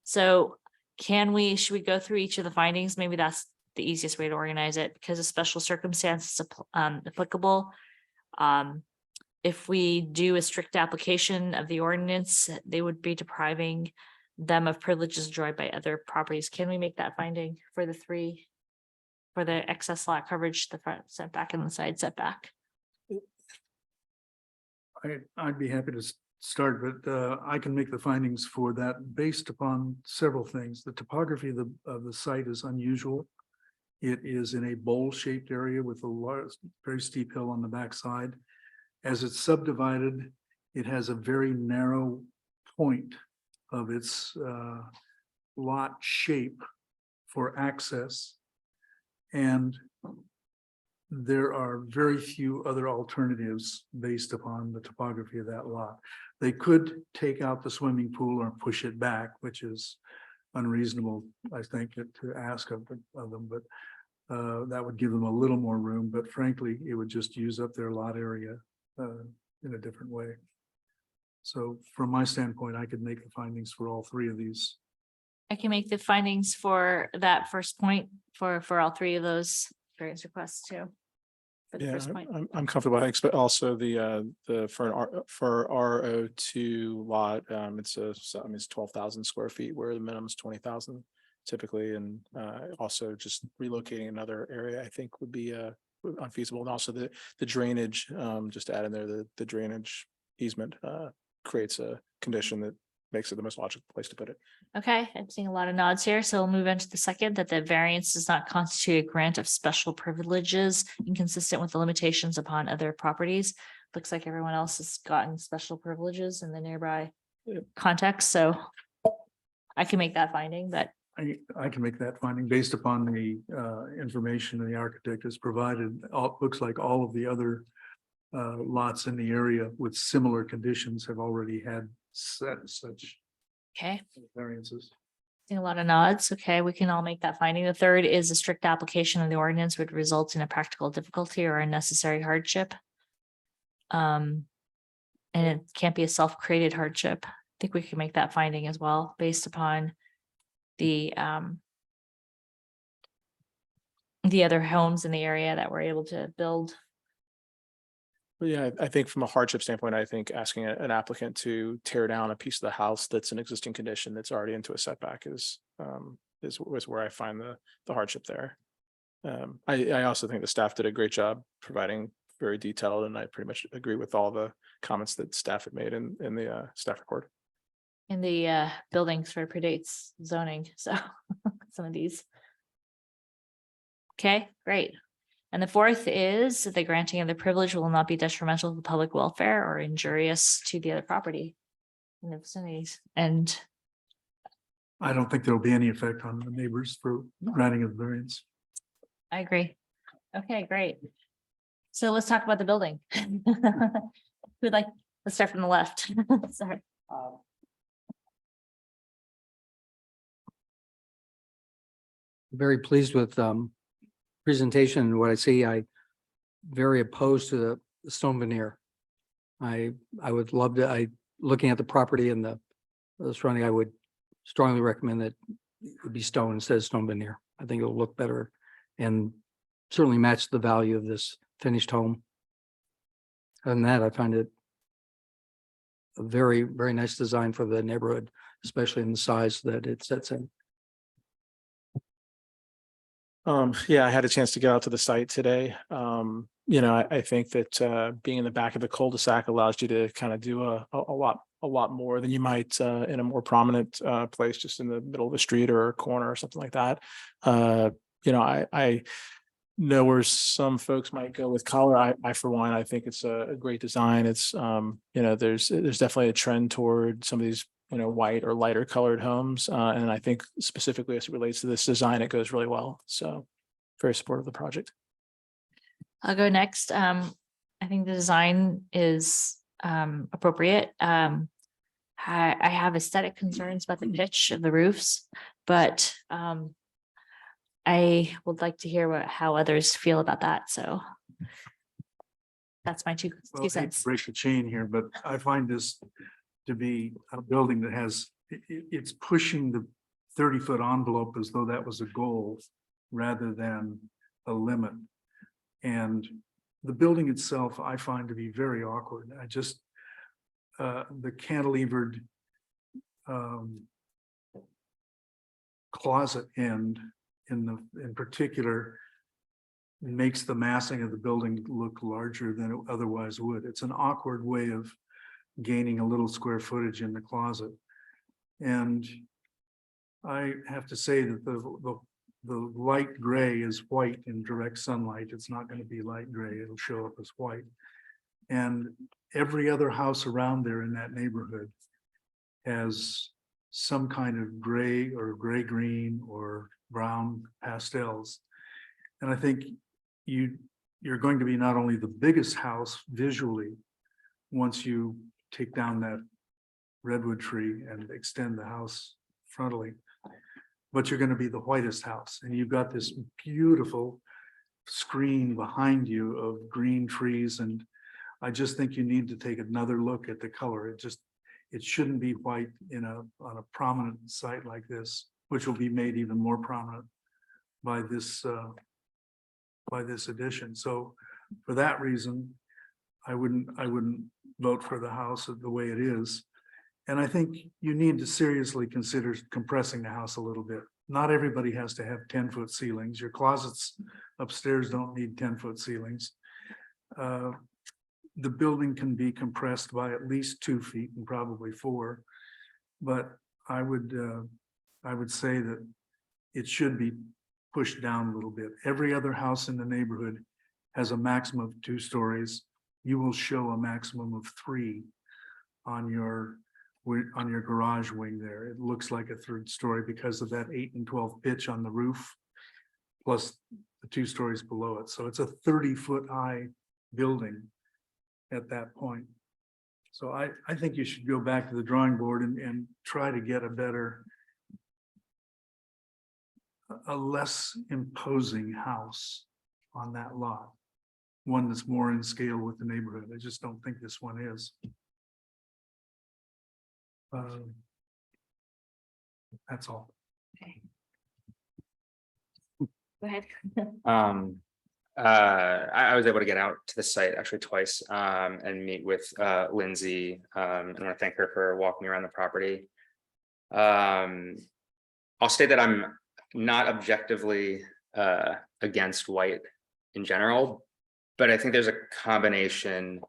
So should we go through each of the findings? Maybe that's the easiest way to organize it, because of special circumstances applicable. If we do a strict application of the ordinance, they would be depriving them of privileges enjoyed by other properties. Can we make that finding for the 3, for the excess lot coverage, the front setback and the side setback? I'd be happy to start, but I can make the findings for that based upon several things. The topography of the site is unusual. It is in a bowl-shaped area with a large, very steep hill on the backside. As it's subdivided, it has a very narrow point of its lot shape for access. And there are very few other alternatives based upon the topography of that lot. They could take out the swimming pool or push it back, which is unreasonable, I think, to ask of them, but that would give them a little more room, but frankly, it would just use up their lot area in a different way. So from my standpoint, I could make the findings for all three of these. I can make the findings for that first point for all three of those variance requests too. For the Yeah, first point. I'm comfortable. I expect also the for RO2 lot, it's 12,000 square feet where the minimum is 20,000 typically, and also just relocating another area I think would be unfeasible. And also the drainage, just to add in there, the drainage easement creates a condition that makes it the most logical place to put it. Okay, I'm seeing a lot of nods here, so we'll move into the second, that the variance does not constitute a grant of special privileges inconsistent with the limitations upon other properties. Looks like everyone else has gotten special privileges in the nearby context, so I can make that finding, but I can make that finding based upon the information the architect has provided. Looks like all of the other lots in the area with similar conditions have already had such okay. variances. Seeing a lot of nods. Okay, we can all make that finding. The third is a strict application of the ordinance would result in a practical difficulty or unnecessary hardship. And it can't be a self-created hardship. I think we can make that finding as well, based upon the other homes in the area that we're able to build. But yeah, I think from a hardship standpoint, I think asking an applicant to tear down a piece of the house that's an existing condition that's already into a setback is where I find the hardship there. I also think the staff did a great job providing very detailed, and I pretty much agree with all the comments that staff had made in the staff report. And the building sort of predates zoning, so some of these. Okay, great. And the fourth is that the granting of the privilege will not be detrimental to the public welfare or injurious to the other property in the vicinities. And I don't think there'll be any effect on the neighbors for granting of variance. I agree. Okay, great. So let's talk about the building. Who'd like, let's start from the left. Sorry. Very pleased with presentation and what I see. I very opposed to the stone veneer. I would love to, looking at the property and the surrounding, I would strongly recommend that it would be stone instead of stone veneer. I think it'll look better and certainly match the value of this finished home. Other than that, I find it a very, very nice design for the neighborhood, especially in the size that it sets in. Yeah, I had a chance to get out to the site today. I think that being in the back of the cul-de-sac allows you to kind of do a lot more than you might in a more prominent place, just in the middle of the street or a corner or something like that. I know where some folks might go with color. I for one, I think it's a great design. It's there's definitely a trend toward some of these white or lighter colored homes. And I think specifically as it relates to this design, it goes really well. So very supportive of the project. I'll go next. I think the design is appropriate. I have aesthetic concerns about the pitch of the roofs, but I would like to hear how others feel about that. So that's my two Well, I hate cents. to break the chain here, but I find this to be a building that has, it's pushing the 30-foot envelope as though that was a goal rather than a limit. And the building itself, I find to be very awkward. I just, the cantilevered closet end in particular makes the massing of the building look larger than it otherwise would. It's an awkward way of gaining a little square footage in the closet. And I have to say that the the light gray is white in direct sunlight. It's not going to be light gray. It'll show up as white. And every other house around there in that neighborhood has some kind of gray or gray-green or brown pastels. And I think you're going to be not only the biggest house visually, once you take down that redwood tree and extend the house frontally, but you're going to be the whitest house. And you've got this beautiful screen behind you of green trees. And I just think you need to take another look at the color. It shouldn't be white on a prominent site like this, which will be made even more prominent by this addition. So for that reason, I wouldn't vote for the house the way it is. And I think you need to seriously consider compressing the house a little bit. Not everybody has to have 10-foot ceilings. Your closets upstairs don't need 10-foot ceilings. The building can be compressed by at least 2 feet and probably 4. But I would say that it should be pushed down a little bit. Every other house in the neighborhood has a maximum of 2 stories. You will show a maximum of 3 on your garage wing there. It looks like a 3rd story because of that 8 and 12 pitch on the roof, plus the 2 stories below it. So it's a 30-foot high building at that point. So I think you should go back to the drawing board and try to get a less imposing house on that lot. One that's more in scale with the neighborhood. I just don't think this one is. That's all. Okay. Go ahead. I was able to get out to the site actually twice and meet with Lindsay, and I want to thank her for walking me around the property. I'll state that I'm not objectively against white in general, but I think there's a combination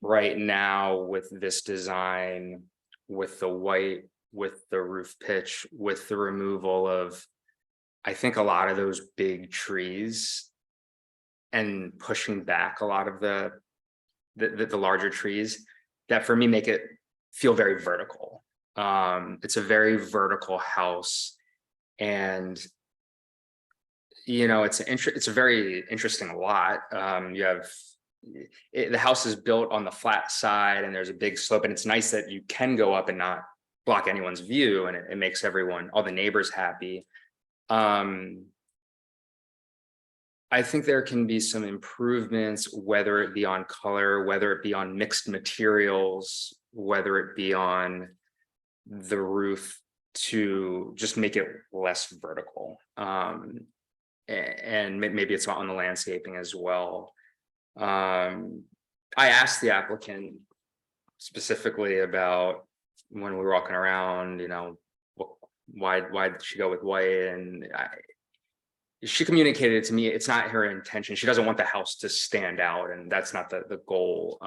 right now with this design, with the white, with the roof pitch, with the removal of, I think, a lot of those big trees and pushing back a lot of the larger trees that for me make it feel very vertical. It's a very vertical house, and it's a very interesting lot. You have the house is built on the flat side and there's a big slope, and it's nice that you can go up and not block anyone's view, and it makes all the neighbors happy. I think there can be some improvements, whether it be on color, whether it be on mixed materials, whether it be on the roof, to just make it less vertical. And maybe it's on the landscaping as well. I asked the applicant specifically about, when we were walking around, why did she go with white? And she communicated to me it's not her intention. She doesn't want the house to stand out, and that's not the goal.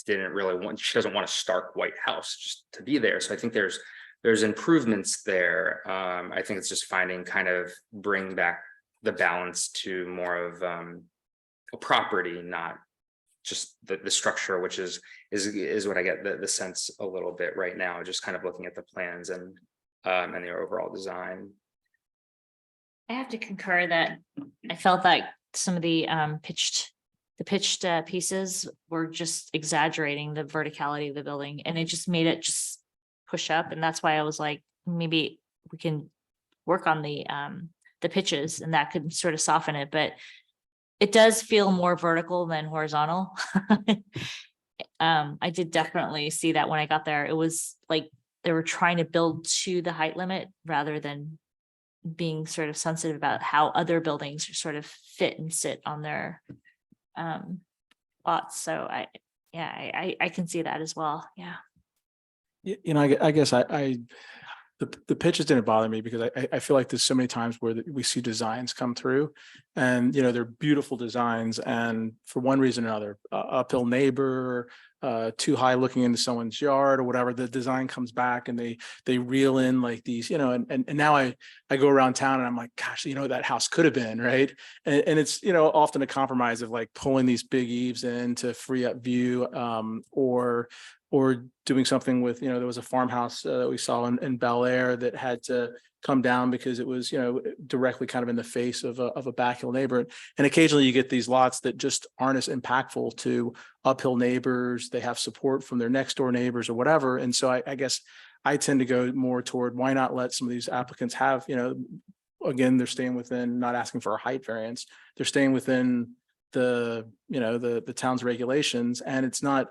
She doesn't want a stark white house just to be there. So I think there's improvements there. I think it's just bring back the balance to more of a property, not just the structure, which is what I get the sense a little bit right now, just kind of looking at the plans and the overall design. I have to concur that I felt like some of the pitched pieces were just exaggerating the verticality of the building, and it just made it just push up. And that's why I was like, maybe we can work on the pitches, and that could sort of soften it. But it does feel more vertical than horizontal. I did definitely see that when I got there. It was like they were trying to build to the height limit rather than being sort of sensitive about how other buildings sort of fit and sit on their lots. So I can see that as well. Yeah. I guess the pitches didn't bother me because I feel like there's so many times where we see designs come through And, they're beautiful designs. And for one reason or another, uphill neighbor, too high looking into someone's yard or whatever, the design comes back and they reel in like these, and now I go around town and I'm like, gosh, that house could have been, right. And it's, often a compromise of like pulling these big eaves in to free up view, or doing something with, there was a farmhouse that we saw in Bel Air that had to come down because it was, directly kind of in the face of a backhill neighbor. And occasionally you get these lots that just aren't as impactful to uphill neighbors. They have support from their next door neighbors or whatever. And so I guess I tend to go more toward why not let some of these applicants have, again, they're staying within, not asking for a height variance. They're staying within the town's regulations, and it's not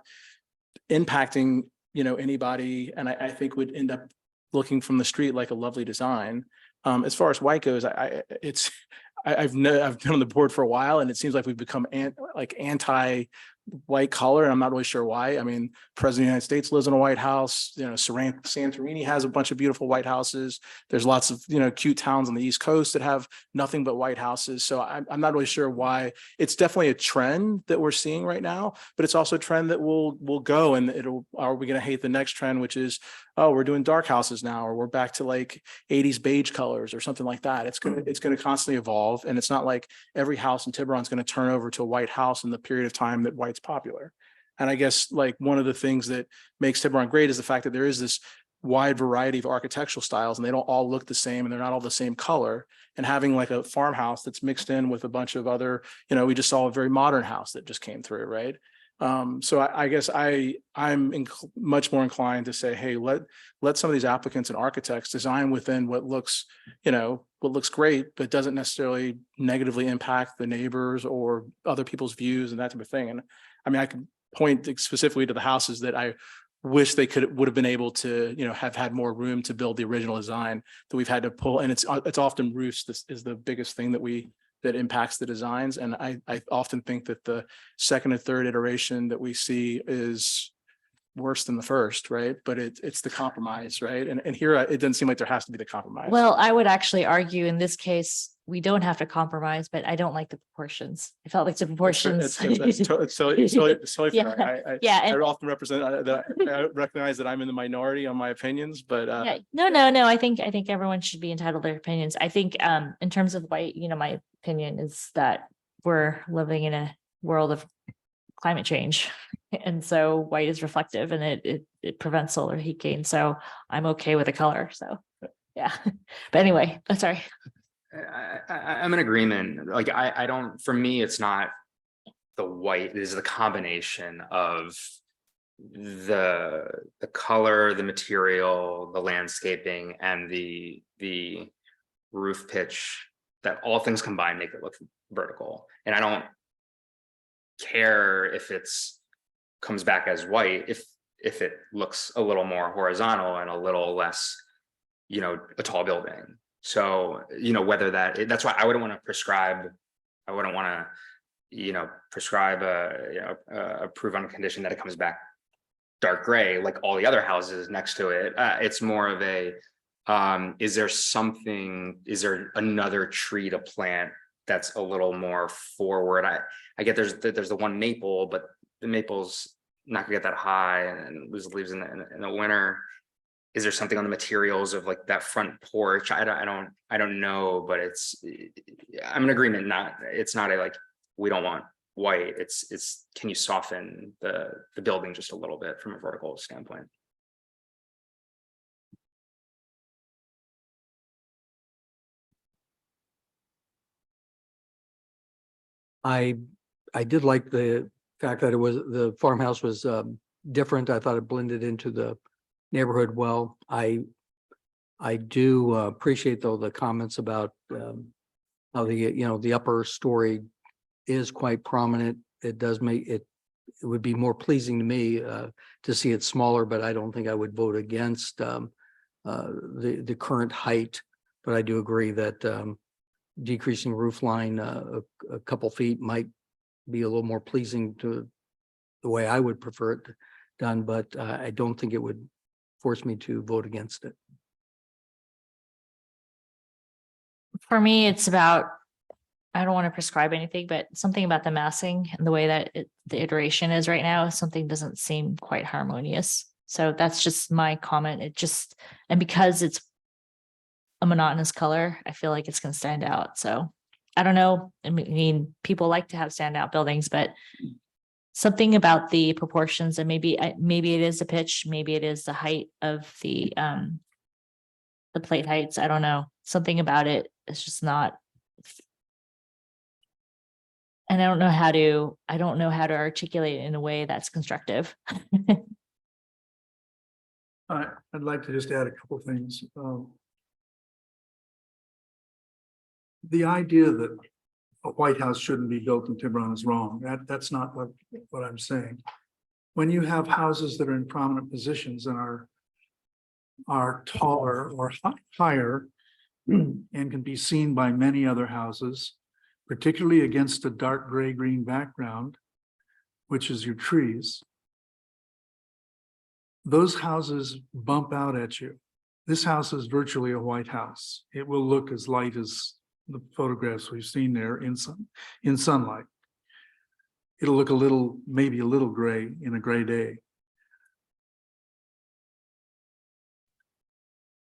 impacting, anybody. And I think would end up looking from the street like a lovely design. As far as white goes, I've been on the board for a while, and it seems like we've become anti white color, and I'm not really sure why. I mean, President of the United States lives in a White House. Santorini has a bunch of beautiful white houses. There's lots of cute towns on the East Coast that have nothing but white houses. So I'm not really sure why. It's definitely a trend that we're seeing right now, but it's also a trend that will go, and are we going to hate the next trend, which is, oh, we're doing dark houses now, or we're back to like 80s beige colors or something like that. It's going to constantly evolve, and it's not like every house in Tiburon is going to turn over to a white house in the period of time that white's popular. And I guess like one of the things that makes Tiburon great is the fact that there is this wide variety of architectural styles, and they don't all look the same, and they're not all the same color. And having like a farmhouse that's mixed in with a bunch of other, we just saw a very modern house that just came through, right? So I guess I'm much more inclined to say, hey, let some of these applicants and architects design within what looks great, but doesn't necessarily negatively impact the neighbors or other people's views and that type of thing. And I mean, I could point specifically to the houses that I wish they would have been able to, have had more room to build the original design that we've had to pull. And it's often roofs. This is the biggest thing that impacts the designs. And I often think that the second and third iteration that we see is worse than the first, right? But it's the compromise, right? And here it doesn't seem like there has to be the compromise. Well, I would actually argue in this case, we don't have to compromise, but I don't like the proportions. I felt like the proportions. It's totally fair. Yeah. I often represent that. I recognize that I'm in the minority on my opinions, but Yeah, no. I think everyone should be entitled to their opinions. I think in terms of white, my opinion is that we're living in a world of climate change. And so white is reflective, and it prevents solar heat gain. So I'm okay with the color. So yeah. But anyway, I'm sorry. I'm in agreement. Like I don't, for me, it's not the white, it is the combination of the color, the material, the landscaping, and the roof pitch, that all things combined make it look vertical. And I don't care if comes back as white, if it looks a little more horizontal and a little less, a tall building. So, whether that's why I wouldn't want to prescribe, prescribe approve on condition that it comes back dark gray, like all the other houses next to it. It's more of a, is there another tree to plant that's a little more forward? I get there's the one maple, but the maple's not gonna get that high and lose leaves in the winter. Is there something on the materials of like that front porch? I don't know, but I'm in agreement. It's not a like, we don't want white. It's can you soften the building just a little bit from a vertical standpoint? I did like the fact that the farmhouse was different. I thought it blended into the neighborhood well. I do appreciate though the comments about how the upper story is quite prominent. It does make it would be more pleasing to me to see it smaller, but I don't think I would vote against the current height. But I do agree that decreasing roof line a couple feet might be a little more pleasing to the way I would prefer it done, but I don't think it would force me to vote against it. For me, it's about I don't want to prescribe anything, but something about the massing and the way that the iteration is right now, something doesn't seem quite harmonious. So that's just my comment. And because it's a monotonous color, I feel like it's going to stand out. So I don't know. I mean, people like to have standout buildings, but something about the proportions, and maybe it is the pitch, maybe it is the height of the plate heights. I don't know. Something about it is just not. And I don't know how to articulate it in a way that's constructive. I'd like to just add a couple of things. The idea that a White House shouldn't be built in Tiburon is wrong. That's not what I'm saying. When you have houses that are in prominent positions and are taller or higher and can be seen by many other houses, particularly against a dark gray-green background, which is your trees, those houses bump out at you. This house is virtually a White House. It will look as light as the photographs we've seen there in sunlight. It'll look maybe a little gray in a gray day.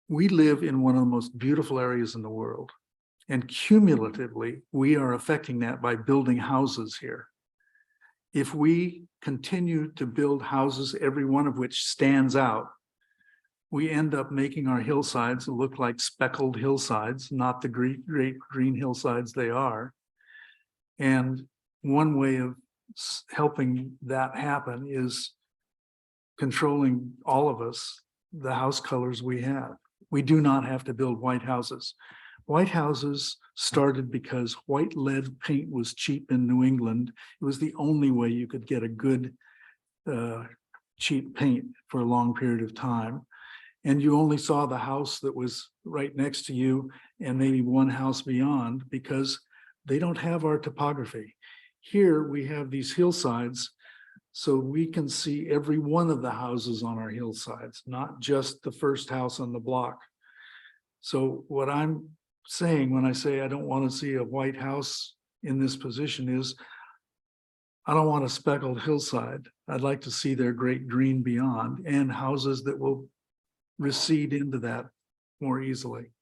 We live in one of the most beautiful areas in the world, and cumulatively, we are affecting that by building houses here. If we continue to build houses, every one of which stands out, we end up making our hillsides look like speckled hillsides, not the great green hillsides they are. And one way of helping that happen is controlling, all of us, the house colors we have. We do not have to build white houses. White houses started because white lead paint was cheap in New England. It was the only way you could get a good cheap paint for a long period of time. And you only saw the house that was right next to you and maybe one house beyond, because they don't have our topography. Here we have these hillsides, so we can see every one of the houses on our hillsides, not just the first house on the block. So what I'm saying when I say I don't want to see a white house in this position is, I don't want a speckled hillside. I'd like to see their great green beyond and houses that will recede into that more easily.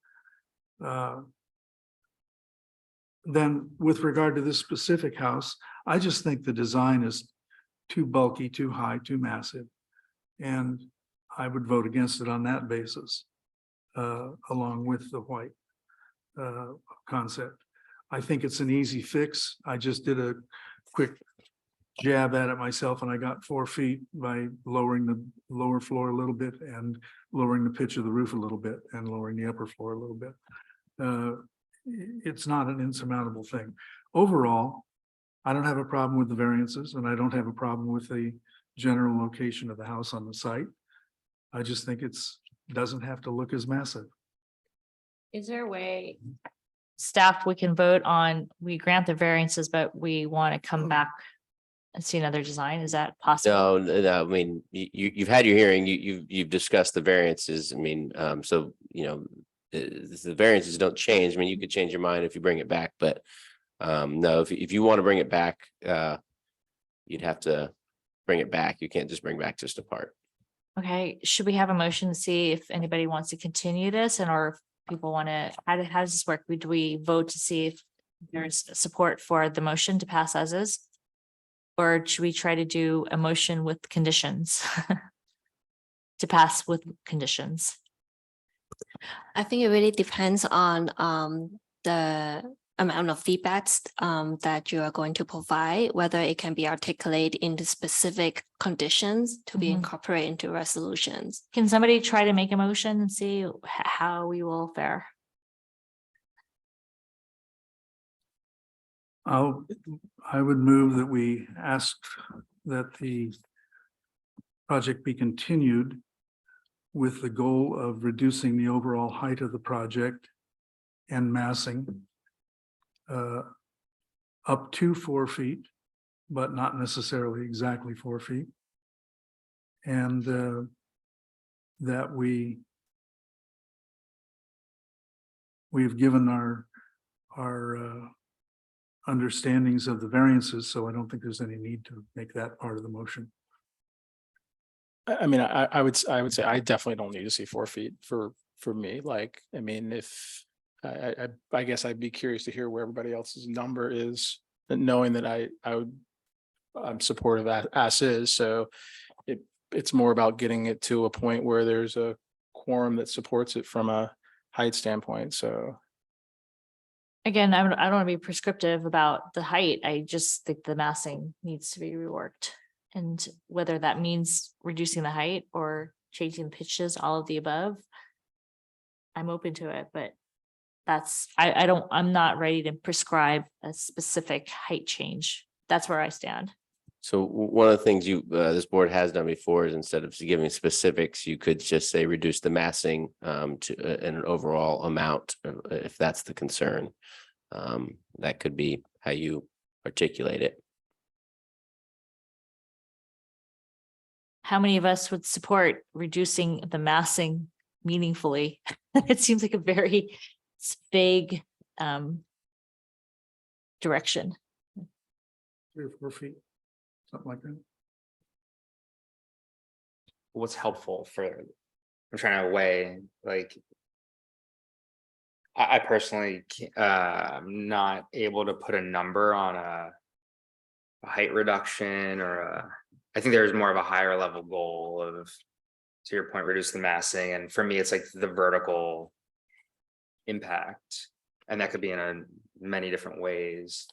Then with regard to this specific house, I just think the design is too bulky, too high, too massive. And I would vote against it on that basis, along with the white concept. I think it's an easy fix. I just did a quick jab at it myself, and I got 4 feet by lowering the lower floor a little bit and lowering the pitch of the roof a little bit and lowering the upper floor a little bit. It's not an insurmountable thing. Overall, I don't have a problem with the variances, and I don't have a problem with the general location of the house on the site. I just think doesn't have to look as massive. Is there a way, staff, we can vote on, we grant the variances, but we want to come back and see another design? Is that possible? No, I mean, you've had your hearing, you've discussed the variances. I mean, so, you know, the variances don't change. I mean, you could change your mind if you bring it back, but no, if you want to bring it back, you'd have to bring it back. You can't just bring back just a part. Okay, should we have a motion to see if anybody wants to continue this, and or if people want to, how does this work? Do we vote to see if there's support for the motion to pass as is? Or should we try to do a motion with conditions to pass with conditions? I think it really depends on the amount of feedbacks that you are going to provide, whether it can be articulated into specific conditions to be incorporated into resolutions. Can somebody try to make a motion and see how we will fare? I would move that we ask that the project be continued with the goal of reducing the overall height of the project and massing up to 4 feet, but not necessarily exactly 4 feet. And that we've given our understandings of the variances, so I don't think there's any need to make that part of the motion. I mean, I would say I definitely don't need to see 4 feet for me. Like, I mean, if I guess I'd be curious to hear where everybody else's number is, and knowing that I'm supportive as is. So it's more about getting it to a point where there's a quorum that supports it from a height standpoint. So Again, I don't want to be prescriptive about the height. I just think the massing needs to be reworked. And whether that means reducing the height or changing the pitches, all of the above, I'm open to it, but I'm not ready to prescribe a specific height change. That's where I stand. So one of the things this board has done before is instead of giving specifics, you could just say reduce the massing to an overall amount, if that's the concern. That could be how you articulate it. How many of us would support reducing the massing meaningfully? It seems like a very vague direction. 3 or 4 feet, something like that. What's helpful I'm trying to weigh, like. I personally am not able to put a number on a height reduction I think there's more of a higher level goal of, to your point, reduce the massing. And for me, it's like the vertical impact. And that could be in many different ways.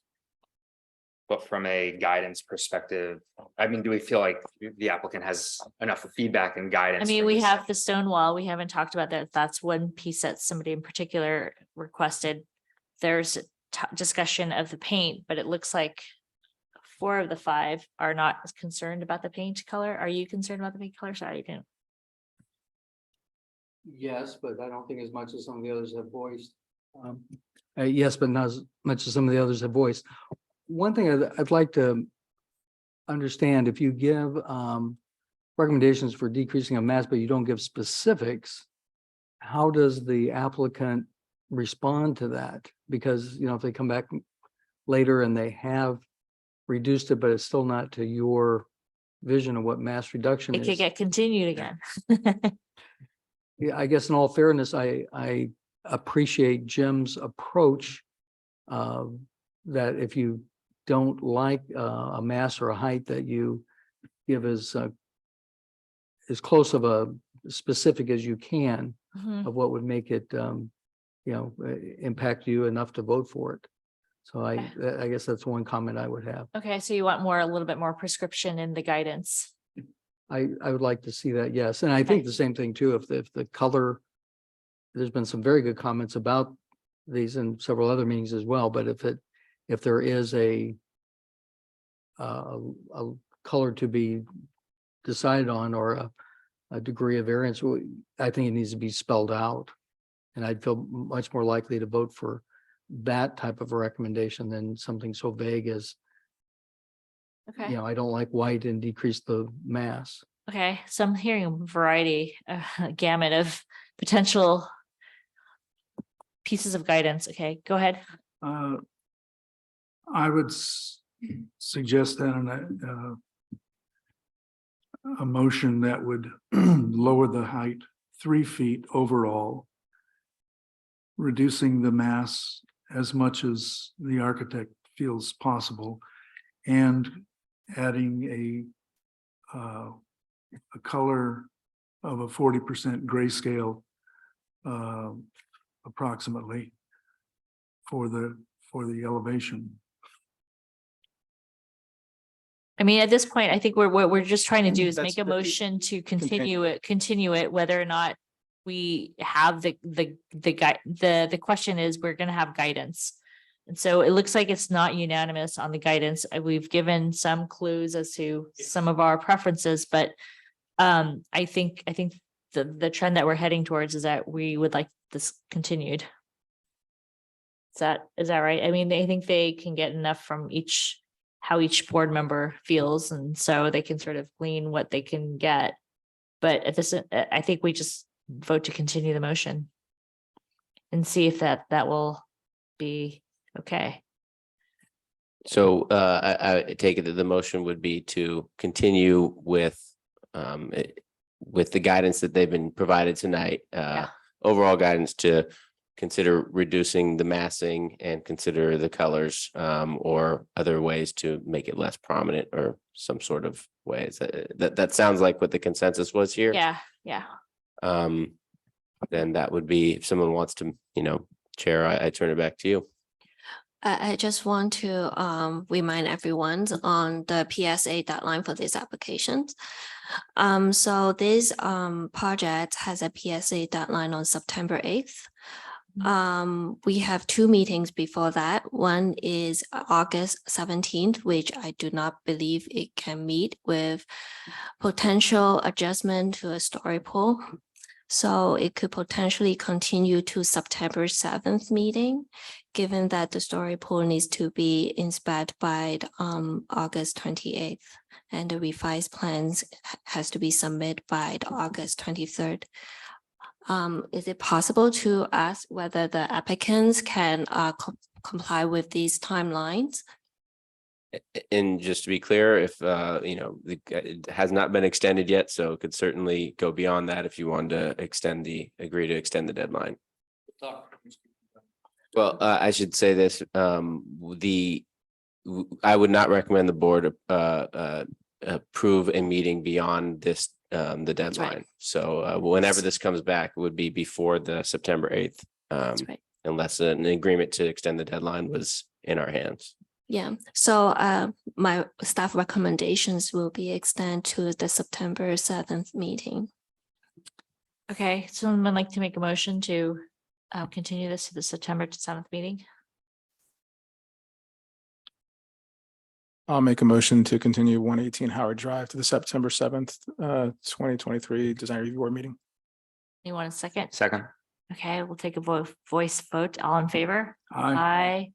But from a guidance perspective, I mean, do we feel like the applicant has enough feedback and guidance? I mean, from we this? have the stone wall. We haven't talked about that. That's one piece that somebody in particular requested. There's discussion of the paint, but it looks like 4 of the 5 are not concerned about the paint color. Are you concerned about the paint color? Sorry, you didn't. Yes, but I don't think as much as some of the others have voiced. Yes, but not as much as some of the others have voiced. One thing I'd like to understand, if you give recommendations for decreasing of mass, but you don't give specifics, how does the applicant respond to that? Because, you know, if they come back later and they have reduced it, but it's still not to your vision of what mass reduction It is. could get continued again. Yeah, I guess in all fairness, I appreciate Jim's approach, that if you don't like a mass or a height, that you give as close of a specific as you can Mhm. of what would make it, impact you enough to vote for it. So I guess that's one comment I would have. Okay, so you want a little bit more prescription in the guidance. I would like to see that, yes. And I think the same thing too, if the color, there's been some very good comments about these in several other meetings as well, but if there is a color to be decided on or a degree of variance, I think it needs to be spelled out. And I'd feel much more likely to vote for that type of a recommendation than something so vague as, Okay. I don't like white and decrease the mass. Okay, so I'm hearing a variety, a gamut of potential pieces of guidance. Okay, go ahead. I would suggest that a motion that would lower the height 3 feet overall, reducing the mass as much as the architect feels possible, and adding a color of a 40% grayscale approximately for the elevation. I mean, at this point, I think what we're just trying to do is That's make a the- motion to continue it, whether or not we have the question is, we're gonna have guidance. And so it looks like it's not unanimous on the guidance. We've given some clues as to some of our preferences, but I think the trend that we're heading towards is that we would like this continued. Is that right? I mean, I think they can get enough from how each board member feels, and so they can sort of glean what they can get. But at this, I think we just vote to continue the motion and see if that will be okay. So I take it that the motion would be to continue with the guidance that they've been provided tonight. Overall guidance to consider reducing the massing and consider the colors or other ways to make it less prominent or some sort of ways. That sounds like what the consensus was here. Yeah. Then that would be, if someone wants to, Chair, I turn it back to you. I just want to remind everyone on the PSA deadline for these applications. So this project has a PSA deadline on September 8th. We have 2 meetings before that. One is August 17th, which I do not believe it can meet with potential adjustment to a story pool. So it could potentially continue to September 7th meeting, given that the story pool needs to be inspected by August 28th. And the revised plans has to be submitted by the August 23rd. Is it possible to ask whether the applicants can comply with these timelines? And just to be clear, if it has not been extended yet, so it could certainly go beyond that if you wanted to agree to extend the deadline. Well, I should say this, I would not recommend the board approve a meeting beyond this, the deadline. right. So whenever this comes back, it would be before the September 8th. That's right. Unless an agreement to extend the deadline was in our hands. Yeah, so my staff recommendations will be extend to the September 7th meeting. Okay, someone would like to make a motion to continue this to the September 7th meeting? I'll make a motion to continue 118 Howard Drive to the September 7th, 2023 Design Review Board meeting. You want a second? Second. Okay, we'll take a voice vote. All in favor? Aye. Aye.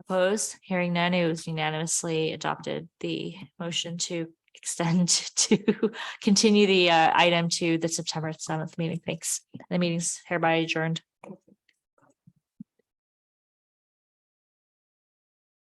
Opposed? Hearing none, it was unanimously adopted. The motion to continue the item to the September 7th meeting. Thanks. The meeting's hereby adjourned.